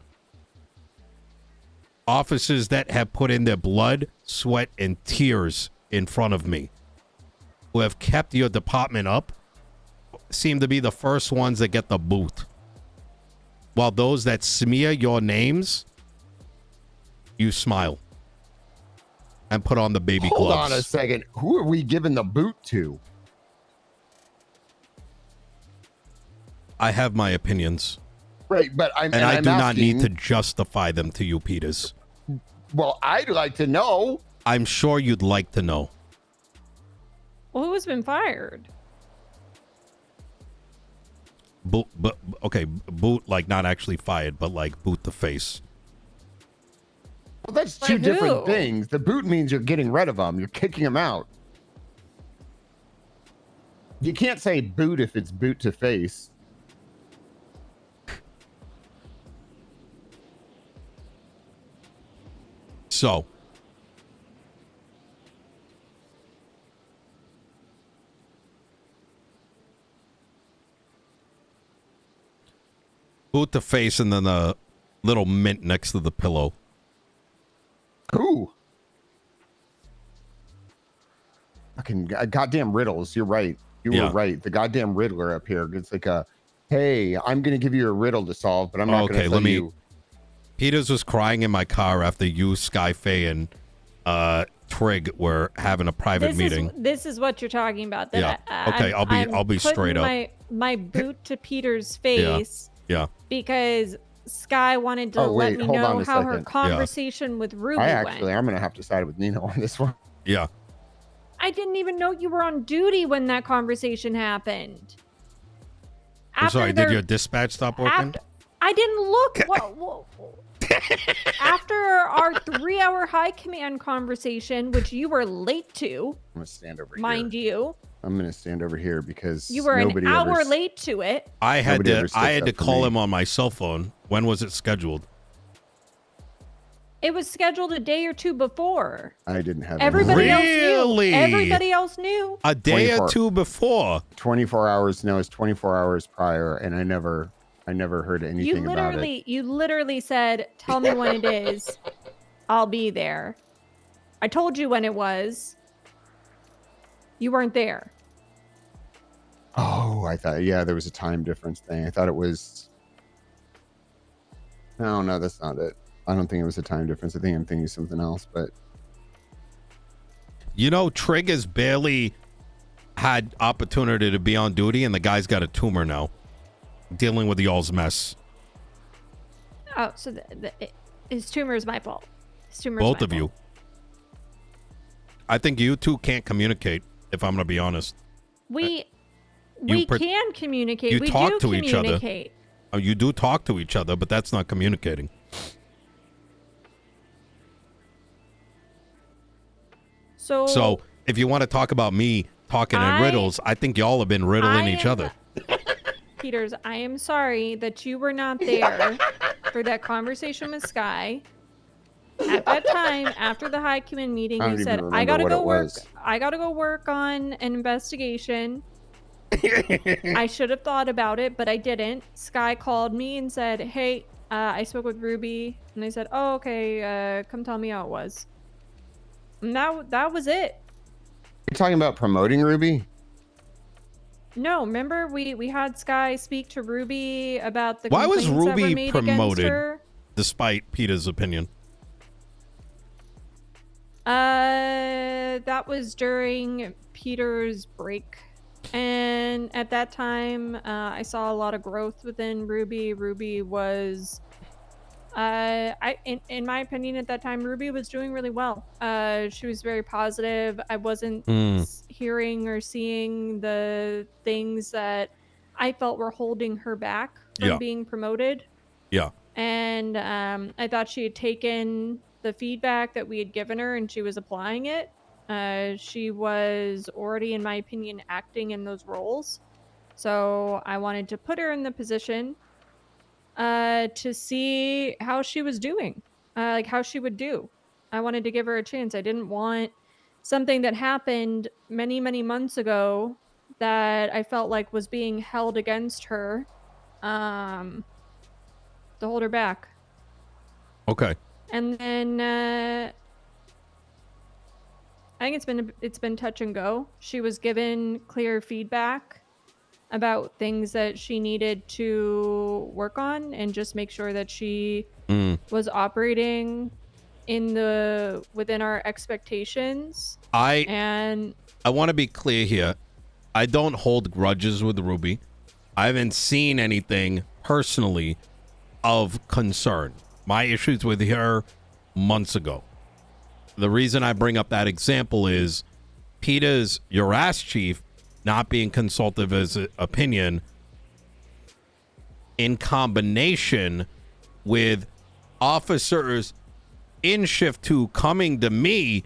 Officers that have put in their blood, sweat, and tears in front of me, who have kept your department up, seem to be the first ones that get the boot. While those that smear your names, you smile and put on the baby gloves. Hold on a second. Who are we giving the boot to? I have my opinions. Right, but I do not need to justify them to you, Peters. Well, I'd like to know. I'm sure you'd like to know. Well, who has been fired? Boot, boot, like not actually fired, but like boot the face. Well, that's By two different who? things. The boot means you're getting rid of them. You're kicking them out. You can't say boot if it's boot to face. So, boot the face and then a little mint next to the pillow. Who? Fucking goddamn riddles. You're right. You were right. The goddamn Riddler up here. It's like a, hey, I'm going to give you a riddle to solve, but I'm not going to tell you. Peters was crying in my car after you, Skyfae, and Trig were having a private meeting. This is what you're talking about. That Okay, I'll be straight up. My boot to Peter's face. Yeah. Because Sky wanted to let me know how her conversation with Ruby went. I'm going to have to side with Nino on this one. Yeah. I didn't even know you were on duty when that conversation happened. I'm sorry, did your dispatch stop working? I didn't look. After our 3-hour high command conversation, which you were late to, I'm going to stand over mind you. I'm going to stand over here because you were an hour late to it. I had to call him on my cell phone. When was it scheduled? It was scheduled a day or two before. I didn't have everybody else knew. Everybody else knew. A day or two before. 24 hours. No, it's 24 hours prior, and I never heard anything about it. You literally said, "Tell me when it is. I'll be there." I told you when it was. You weren't there. Oh, I thought, there was a time difference thing. I thought it was. No, that's not it. I don't think it was a time difference. I think I'm thinking something else, but. Trig has barely had opportunity to be on duty, and the guy's got a tumor now. Dealing with y'all's mess. Oh, so his tumor is my fault. Both of you. I think you two can't communicate, if I'm going to be honest. We can communicate. You talk to each other. Oh, you do talk to each other, but that's not communicating. So if you want to talk about me talking in riddles, I think y'all have been riddling each other. Peters, I am sorry that you were not there for that conversation with Sky. At that time, after the high command meeting, you said, I gotta go work on an investigation. I should have thought about it, but I didn't. Sky called me and said, hey, I spoke with Ruby. And I said, oh, okay, come tell me how it was. And that was it. You're talking about promoting Ruby? No, remember we had Sky speak to Ruby about the Why was complaints that were Ruby made promoted despite Peter's opinion? That was during Peter's break. And at that time, I saw a lot of growth within Ruby. Ruby was, in my opinion, at that time, Ruby was doing really well. She was very positive. I wasn't hearing or seeing the things that I felt were holding her back from being promoted. Yeah. And I thought she had taken the feedback that we had given her and she was applying it. She was already, in my opinion, acting in those roles. So I wanted to put her in the position to see how she was doing, like how she would do. I wanted to give her a chance. I didn't want something that happened many, many months ago that I felt like was being held against her, to hold her back. Okay. And then I think it's been touch and go. She was given clear feedback about things that she needed to work on and just make sure that she was operating within our expectations. And I want to be clear here. I don't hold grudges with Ruby. I haven't seen anything personally of concern. My issues with her months ago. The reason I bring up that example is Peter's your ass chief not being consulted of his opinion in combination with officers in shift 2 coming to me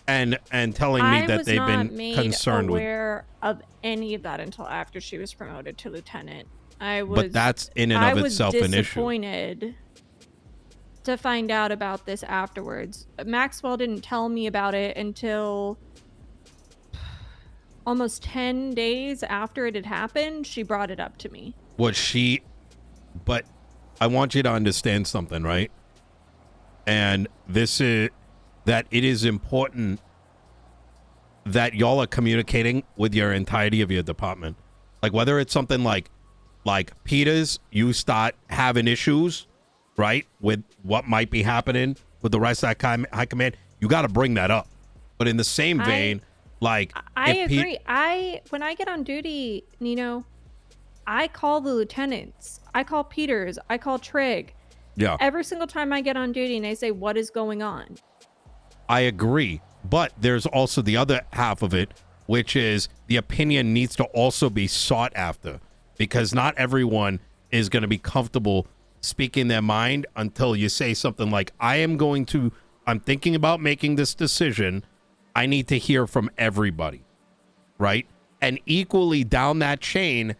and telling me that they've been concerned with. I was not made aware of any of that until after she was promoted to lieutenant. But that's in and of itself an issue. I was disappointed to find out about this afterwards. Maxwell didn't tell me about it until almost 10 days after it had happened. She brought it up to me. But I want you to understand something, right? And this is that it is important that y'all are communicating with your entirety of your department. Like whether it's something like Peter's, you start having issues, right, with what might be happening with the rest of that high command, you got to bring that up. But in the same vein, I agree. When I get on duty, Nino, I call the lieutenants. I call Peters. I call Trig. Yeah. Every single time I get on duty and I say, what is going on? I agree. But there's also the other half of it, which is the opinion needs to also be sought after, because not everyone is going to be comfortable speaking their mind until you say something like, I'm thinking about making this decision. I need to hear from everybody, right? And equally down that chain,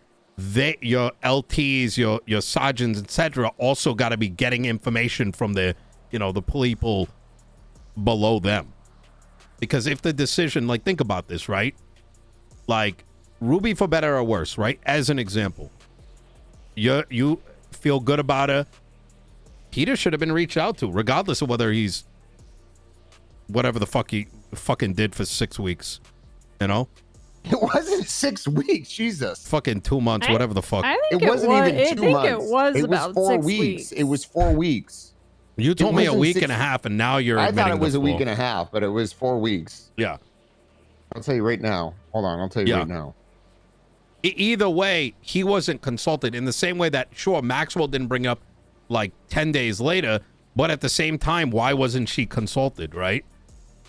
your LTs, your sergeants, etc., also got to be getting information from the people below them. Because if the decision, like, think about this, right? Like, Ruby, for better or worse, right? As an example, you feel good about her. Peter should have been reached out to, regardless of whether he's whatever the fuck he fucking did for 6 weeks, you know? It wasn't 6 weeks, Jesus. Fucking 2 months, whatever the fuck. I think it wasn't even 2 months. It was about 4 6 weeks. It was 4 weeks. You told me a week and a half, and now you're I thought it was a before. week and a half, but it was 4 weeks. Yeah. I'll tell you right now. Hold on, I'll tell you right now. Either way, he wasn't consulted in the same way that, sure, Maxwell didn't bring up like 10 days later, but at the same time, why wasn't she consulted, right?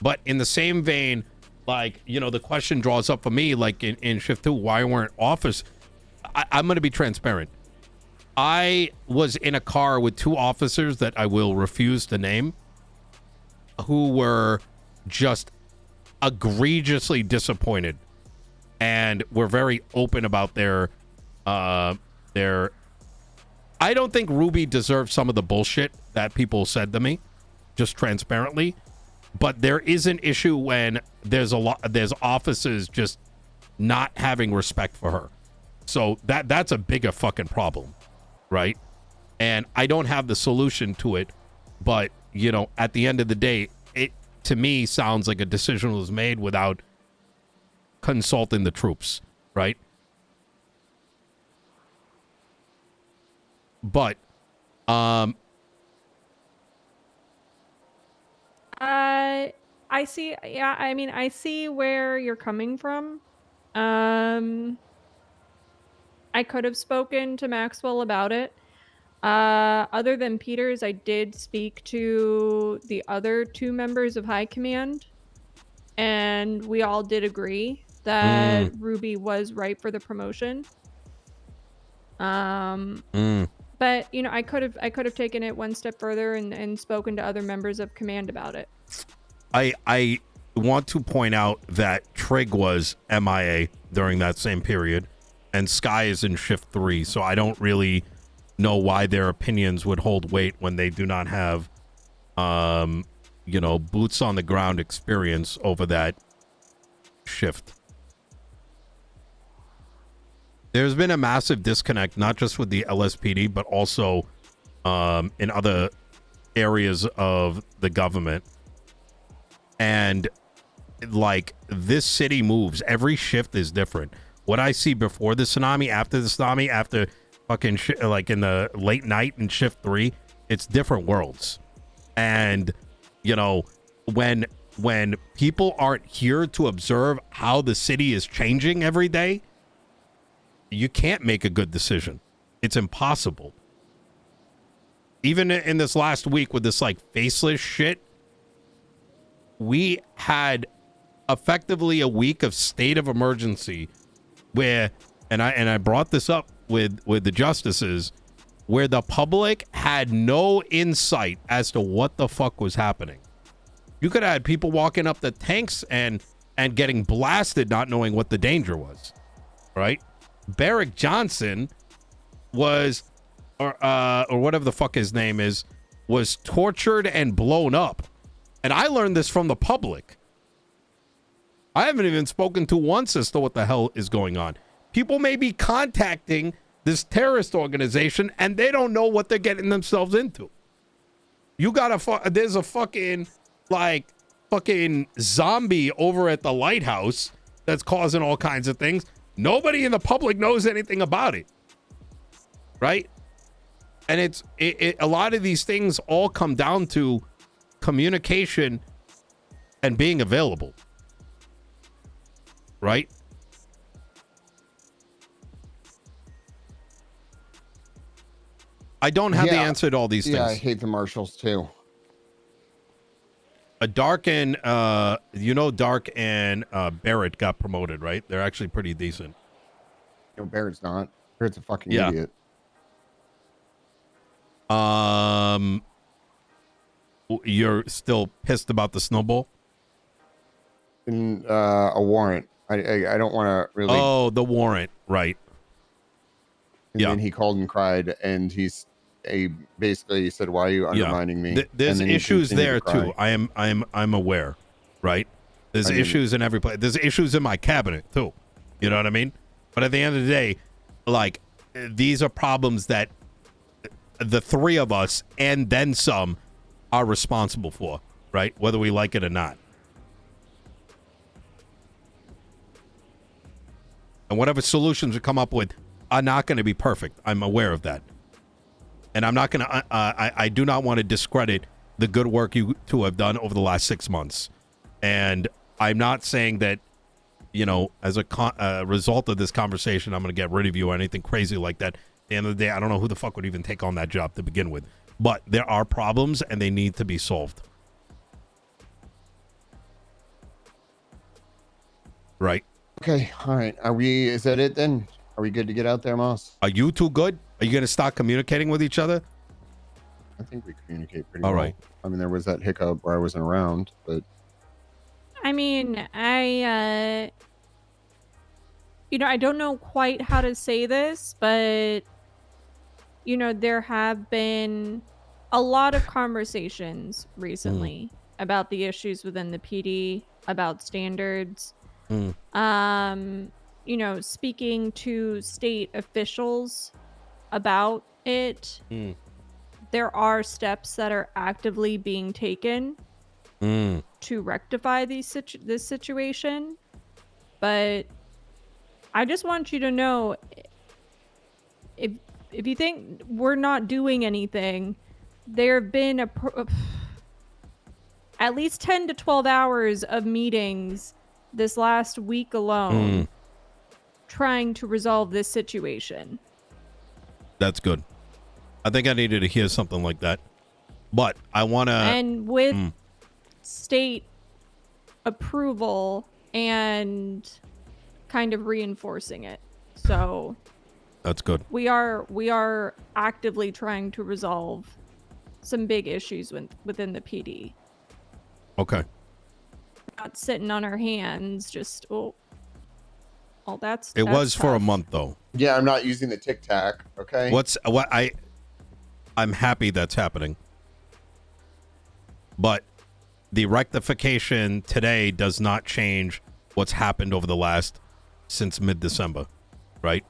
But in the same vein, like, the question draws up for me, like in shift 2, why weren't officers? I'm going to be transparent. I was in a car with 2 officers that I will refuse to name, who were just egregiously disappointed, and were very open about their I don't think Ruby deserves some of the bullshit that people said to me, just transparently. But there is an issue when there's officers just not having respect for her. So that's a bigger fucking problem, right? And I don't have the solution to it, but at the end of the day, it to me sounds like a decision was made without consulting the troops, right? But I see. Yeah, I mean, I see where you're coming from. I could have spoken to Maxwell about it. Other than Peters, I did speak to the other 2 members of High Command, and we all did agree that Ruby was right for the promotion. But I could have taken it one step further and spoken to other members of command about it. I want to point out that Trig was MIA during that same period, and Sky is in shift 3, so I don't really know why their opinions would hold weight when they do not have boots on the ground experience over that shift. There's been a massive disconnect, not just with the LSPD, but also in other areas of the government. And like this city moves. Every shift is different. What I see before the tsunami, after the tsunami, after fucking like in the late night in shift 3, it's different worlds. And you know, when people aren't here to observe how the city is changing every day, you can't make a good decision. It's impossible. Even in this last week with this like faceless shit, we had effectively a week of state of emergency where, and I brought this up with the justices, where the public had no insight as to what the fuck was happening. You could have had people walking up the tanks and getting blasted, not knowing what the danger was, right? Barrick Johnson was, or whatever the fuck his name is, was tortured and blown up. And I learned this from the public. I haven't even spoken to once as to what the hell is going on. People may be contacting this terrorist organization and they don't know what they're getting themselves into. You got there's a fucking zombie over at the lighthouse that's causing all kinds of things. Nobody in the public knows anything about it, right? And it's a lot of these things all come down to communication and being available, right? I don't have the answer to all these things. Yeah, I hate the marshals too. Dark and Dark and Barrett got promoted, right? They're actually pretty decent. No, Barrett's not. Barrett's a fucking idiot. You're still pissed about the snowball? In a warrant. I don't want to really. Oh, the warrant, right? And then he called and cried, and basically said, "Why are you undermining me?" There's issues there too. I'm aware, right? There's issues in every place. There's issues in my cabinet too. You know what I mean? But at the end of the day, like, these are problems that the three of us and then some are responsible for, right? Whether we like it or not. And whatever solutions we come up with are not going to be perfect. I'm aware of that. And I'm not going to, I do not want to discredit the good work you two have done over the last 6 months. And I'm not saying that, you know, as a result of this conversation, I'm going to get rid of you or anything crazy like that. At the end of the day, I don't know who the fuck would even take on that job to begin with. But there are problems and they need to be solved. Right. Okay. All right. Is that it then? Are we good to get out there, Moss? Are you two good? Are you going to start communicating with each other? I think we communicate pretty well. All right. I mean, there was that hiccup where I wasn't around, but. I mean, I don't know quite how to say this, but, you know, there have been a lot of conversations recently about the issues within the PD, about standards. You know, speaking to state officials about it, there are steps that are actively being taken to rectify this situation. But I just want you to know, if you think we're not doing anything, there have been at least 10 to 12 hours of meetings this last week alone trying to resolve this situation. That's good. I think I needed to hear something like that. But I want to... And with state approval and kind of reinforcing it. So... That's good. We are actively trying to resolve some big issues within the PD. Okay. Not sitting on our hands, just that's. It was tough. for a month though. Yeah, I'm not using the Tic Tac. Okay. I'm happy that's happening, but the rectification today does not change what's happened over the last since mid-December, right?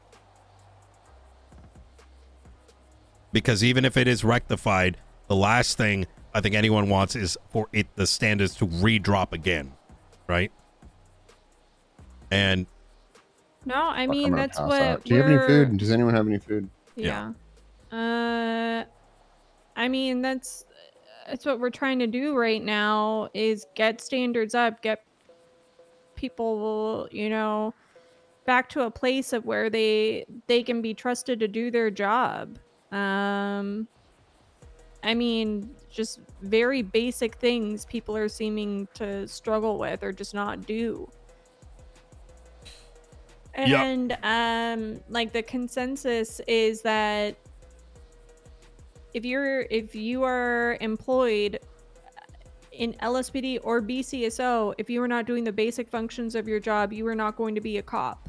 because even if it is rectified, the last thing I think anyone wants is for the standards to re-drop again, right? And No, I Fuck, mean I'm gonna that's pass what out. Do you have any we're. food? Does anyone have any food? Yeah. I mean that's what we're trying to do right now is get standards up, get people, back to a place of where they can be trusted to do their job. I mean, just very basic things people are seeming to struggle with or just not do. Yep. And like the consensus is that if you are employed in LSPD or BCSO, if you are not doing the basic functions of your job, you are not going to be a cop.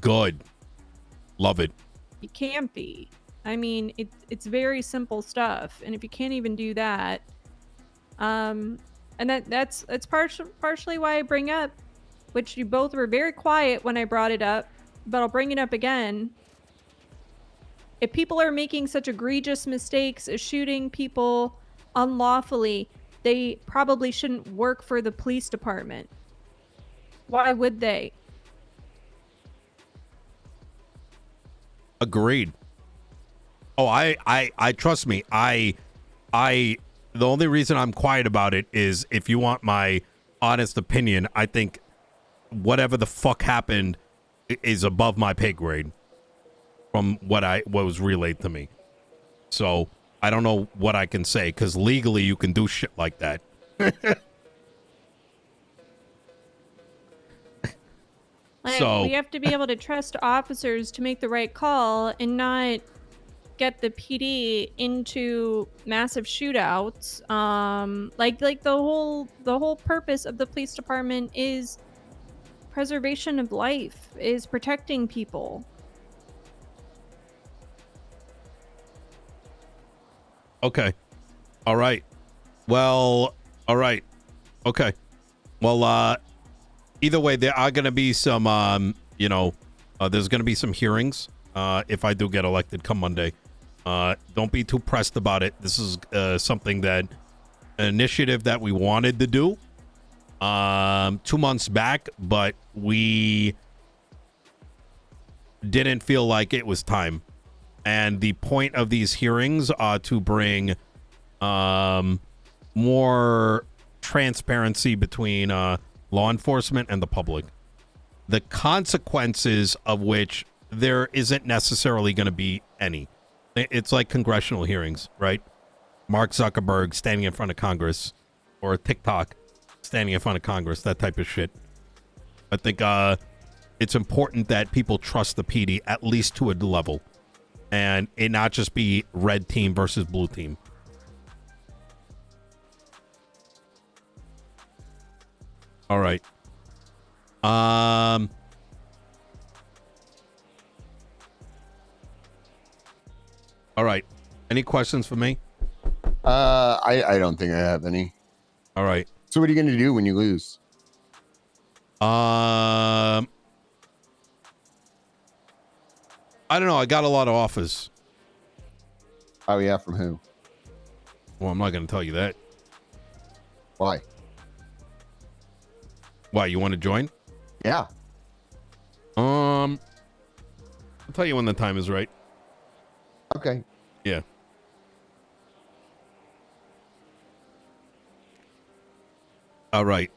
good. Love it. You can't be. I mean, it's very simple stuff, and if you can't even do that, and that's partially why I bring up, which you both were very quiet when I brought it up, but I'll bring it up again. If people are making such egregious mistakes as shooting people unlawfully, they probably shouldn't work for the police department. Why would they? Agreed. Oh, I trust me. The only reason I'm quiet about it is if you want my honest opinion, I think whatever the fuck happened is above my pay grade from what was relayed to me. So I don't know what I can say because legally you can do shit like that. So we have to be able to trust officers to make the right call and not get the PD into massive shootouts. Like the whole purpose of the police department is preservation of life, is protecting people. okay. All right. Well, all right. Okay. Well, either way, there are going to be some, there's going to be some hearings if I do get elected come Monday. Don't be too pressed about it. This is something an initiative that we wanted to do 2 months back, but we didn't feel like it was time. And the point of these hearings are to bring more transparency between law enforcement and the public. The consequences of which there isn't necessarily going to be any. It's like congressional hearings, right? Mark Zuckerberg standing in front of Congress, or TikTok standing in front of Congress, that type of shit. I think it's important that people trust the PD at least to a level, and it not just be red team versus blue team. All right. All right. Any questions for me? I don't think I have any. All right. So what are you going to do when you lose? I don't know. I got a lot of offers. Oh yeah, from who? Well, I'm not going to tell you that. Why? Why, you want to join? Yeah. I'll tell you when the time is right. Okay. Yeah. All right.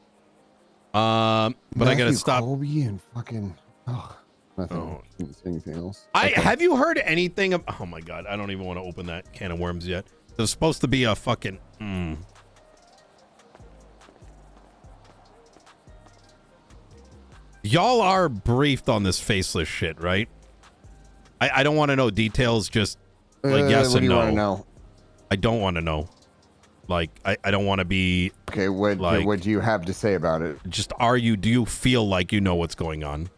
But I gotta stop. Colby and fucking. Oh, nothing. Oh. Didn't say anything else. Have you heard anything of? Oh my god, I don't even want to open that can of worms yet. There's supposed to be a fucking. Y'all are briefed on this faceless shit, right? I don't want to know details. Just like yes what and do you no. want to know? I don't want to know. Like I don't want to be. Okay, what do you have to say about it? Just do you feel like you know what's going on?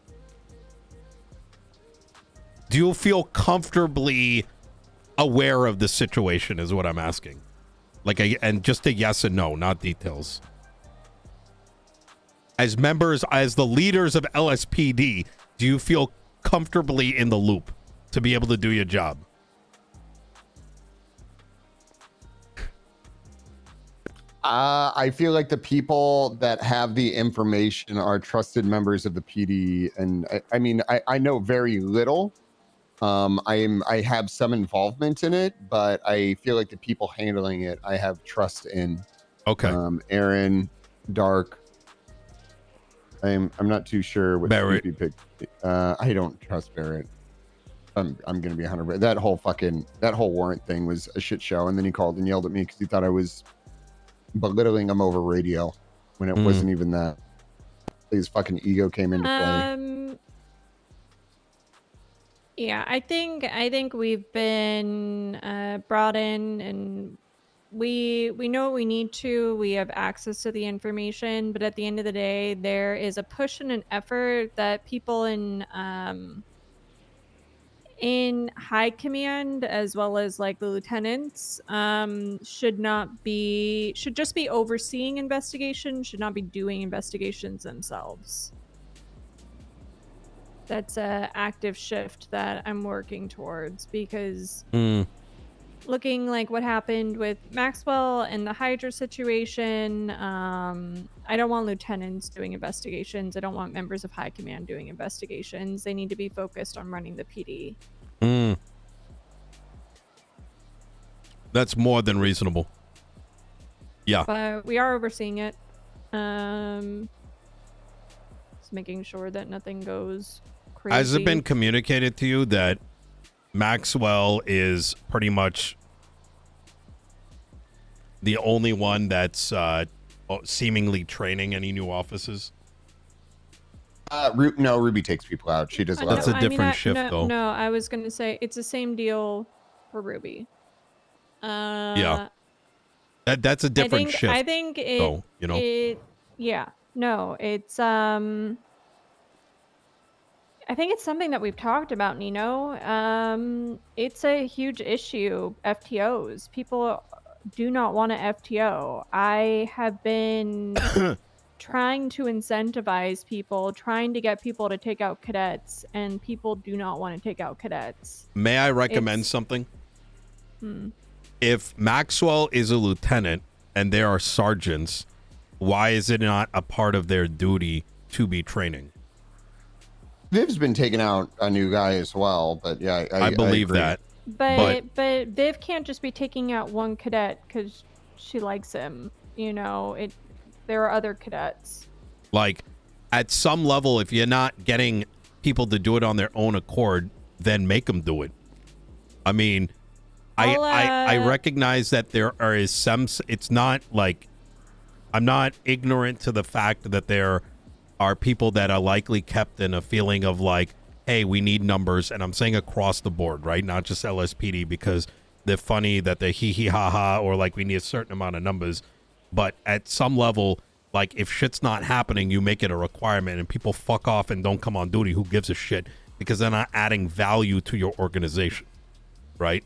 Do you feel comfortably aware of the situation is what I'm asking. And just a yes and no, not details. As the leaders of LSPD, do you feel comfortably in the loop to be able to do your job? I feel like the people that have the information are trusted members of the PD, and I mean, I know very little. I have some involvement in it, but I feel like the people handling it, I have trust in. Okay. Aaron, Dark. I'm not too sure what Barrett. Sleepy picked. I don't trust Barrett. I'm gonna be 100. That whole warrant thing was a shit show, and then he called and yelled at me because he thought I was belittling him over radio when it wasn't even that. His fucking ego came into play. Yeah, I think we've been brought in, and we know what we need to. We have access to the information, but at the end of the day, there is a push and an effort that people in high command, as well as like the lieutenants, should just be overseeing investigations, should not be doing investigations themselves. That's a active shift that I'm working towards, because looking like what happened with Maxwell and the Hydra situation, I don't want lieutenants doing investigations. I don't want members of high command doing investigations. They need to be focused on running the PD. That's more than reasonable. Yeah. But we are overseeing it. Just making sure that nothing goes crazy. Has it been communicated to you that Maxwell is pretty much the only one that's seemingly training any new officers? No, Ruby takes people out. She does a lot. That's a different shift, though. No, I was going to say it's the same deal for Ruby. Yeah. That's a different shift. I think it, though, you know? It's I think it's something that we've talked about, Nino. It's a huge issue, FTOs. People do not want to FTO. I have been trying to incentivize people, trying to get people to take out cadets, and people do not want to take out cadets. May I recommend something? If Maxwell is a lieutenant and there are sergeants, why is it not a part of their duty to be training? Viv's been taking out a new guy as well, but yeah, I believe that. But Viv can't just be taking out one cadet because she likes him. You know, there are other cadets. Like, at some level, if you're not getting people to do it on their own accord, then make them do it. I mean, I recognize that there is some. It's not like I'm not ignorant to the fact that there are people that are likely kept in a feeling of like, hey, we need numbers, and I'm saying across the board, right? Not just LSPD, because they're funny that they're hee hee ha ha, or like we need a certain amount of numbers. But at some level, like if shit's not happening, you make it a requirement, and people fuck off and don't come on duty. Who gives a shit? Because they're not adding value to your organization, right?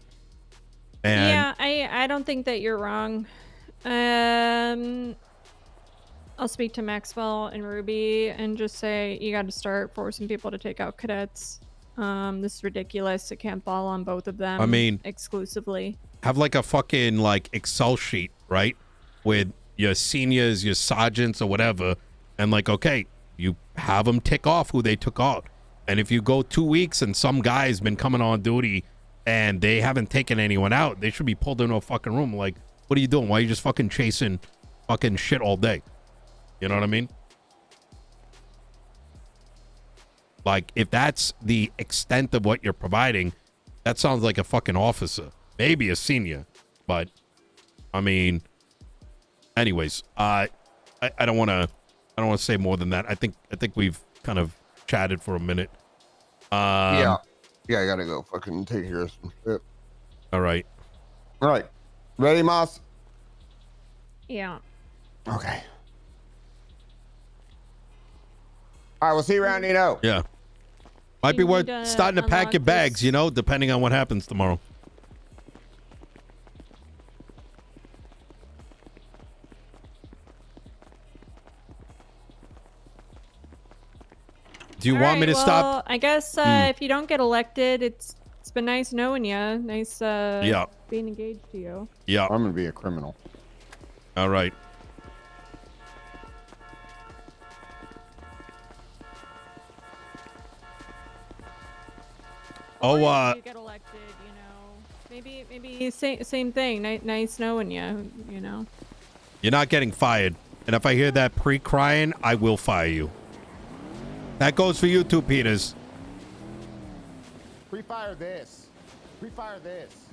And yeah, I don't think that you're wrong. I'll speak to Maxwell and Ruby and just say, you got to start forcing people to take out cadets. This is ridiculous. It can't fall on both of them. I mean, exclusively. Have like a fucking like Excel sheet, right? With your seniors, your sergeants, or whatever. And like, okay, you have them tick off who they took out. And if you go 2 weeks and some guy's been coming on duty and they haven't taken anyone out, they should be pulled into a fucking room. Like, what are you doing? Why are you just fucking chasing fucking shit all day? You know what I mean? Like, if that's the extent of what you're providing, that sounds like a fucking officer. Maybe a senior. But, I mean, anyways, I don't want to say more than that. I think we've kind of chatted for a minute. Yeah, I gotta go fucking take care of some shit. All right. Ready, Moss? Yeah. Okay. All right, we'll see you around, Nino. Yeah. Might be worth need to starting to pack your unlock bags, this. you know, depending on what happens tomorrow. Do you want me to stop? I guess if you don't get elected, it's been nice knowing you. Nice being engaged to you. Yeah. I'm gonna be a criminal. All right. Oh, Or if you get elected, maybe same thing. Nice knowing you. you're not getting fired. And if I hear that pre-crying, I will fire you. That goes for you too, Peters. Pre-fire this. Pre-fire this.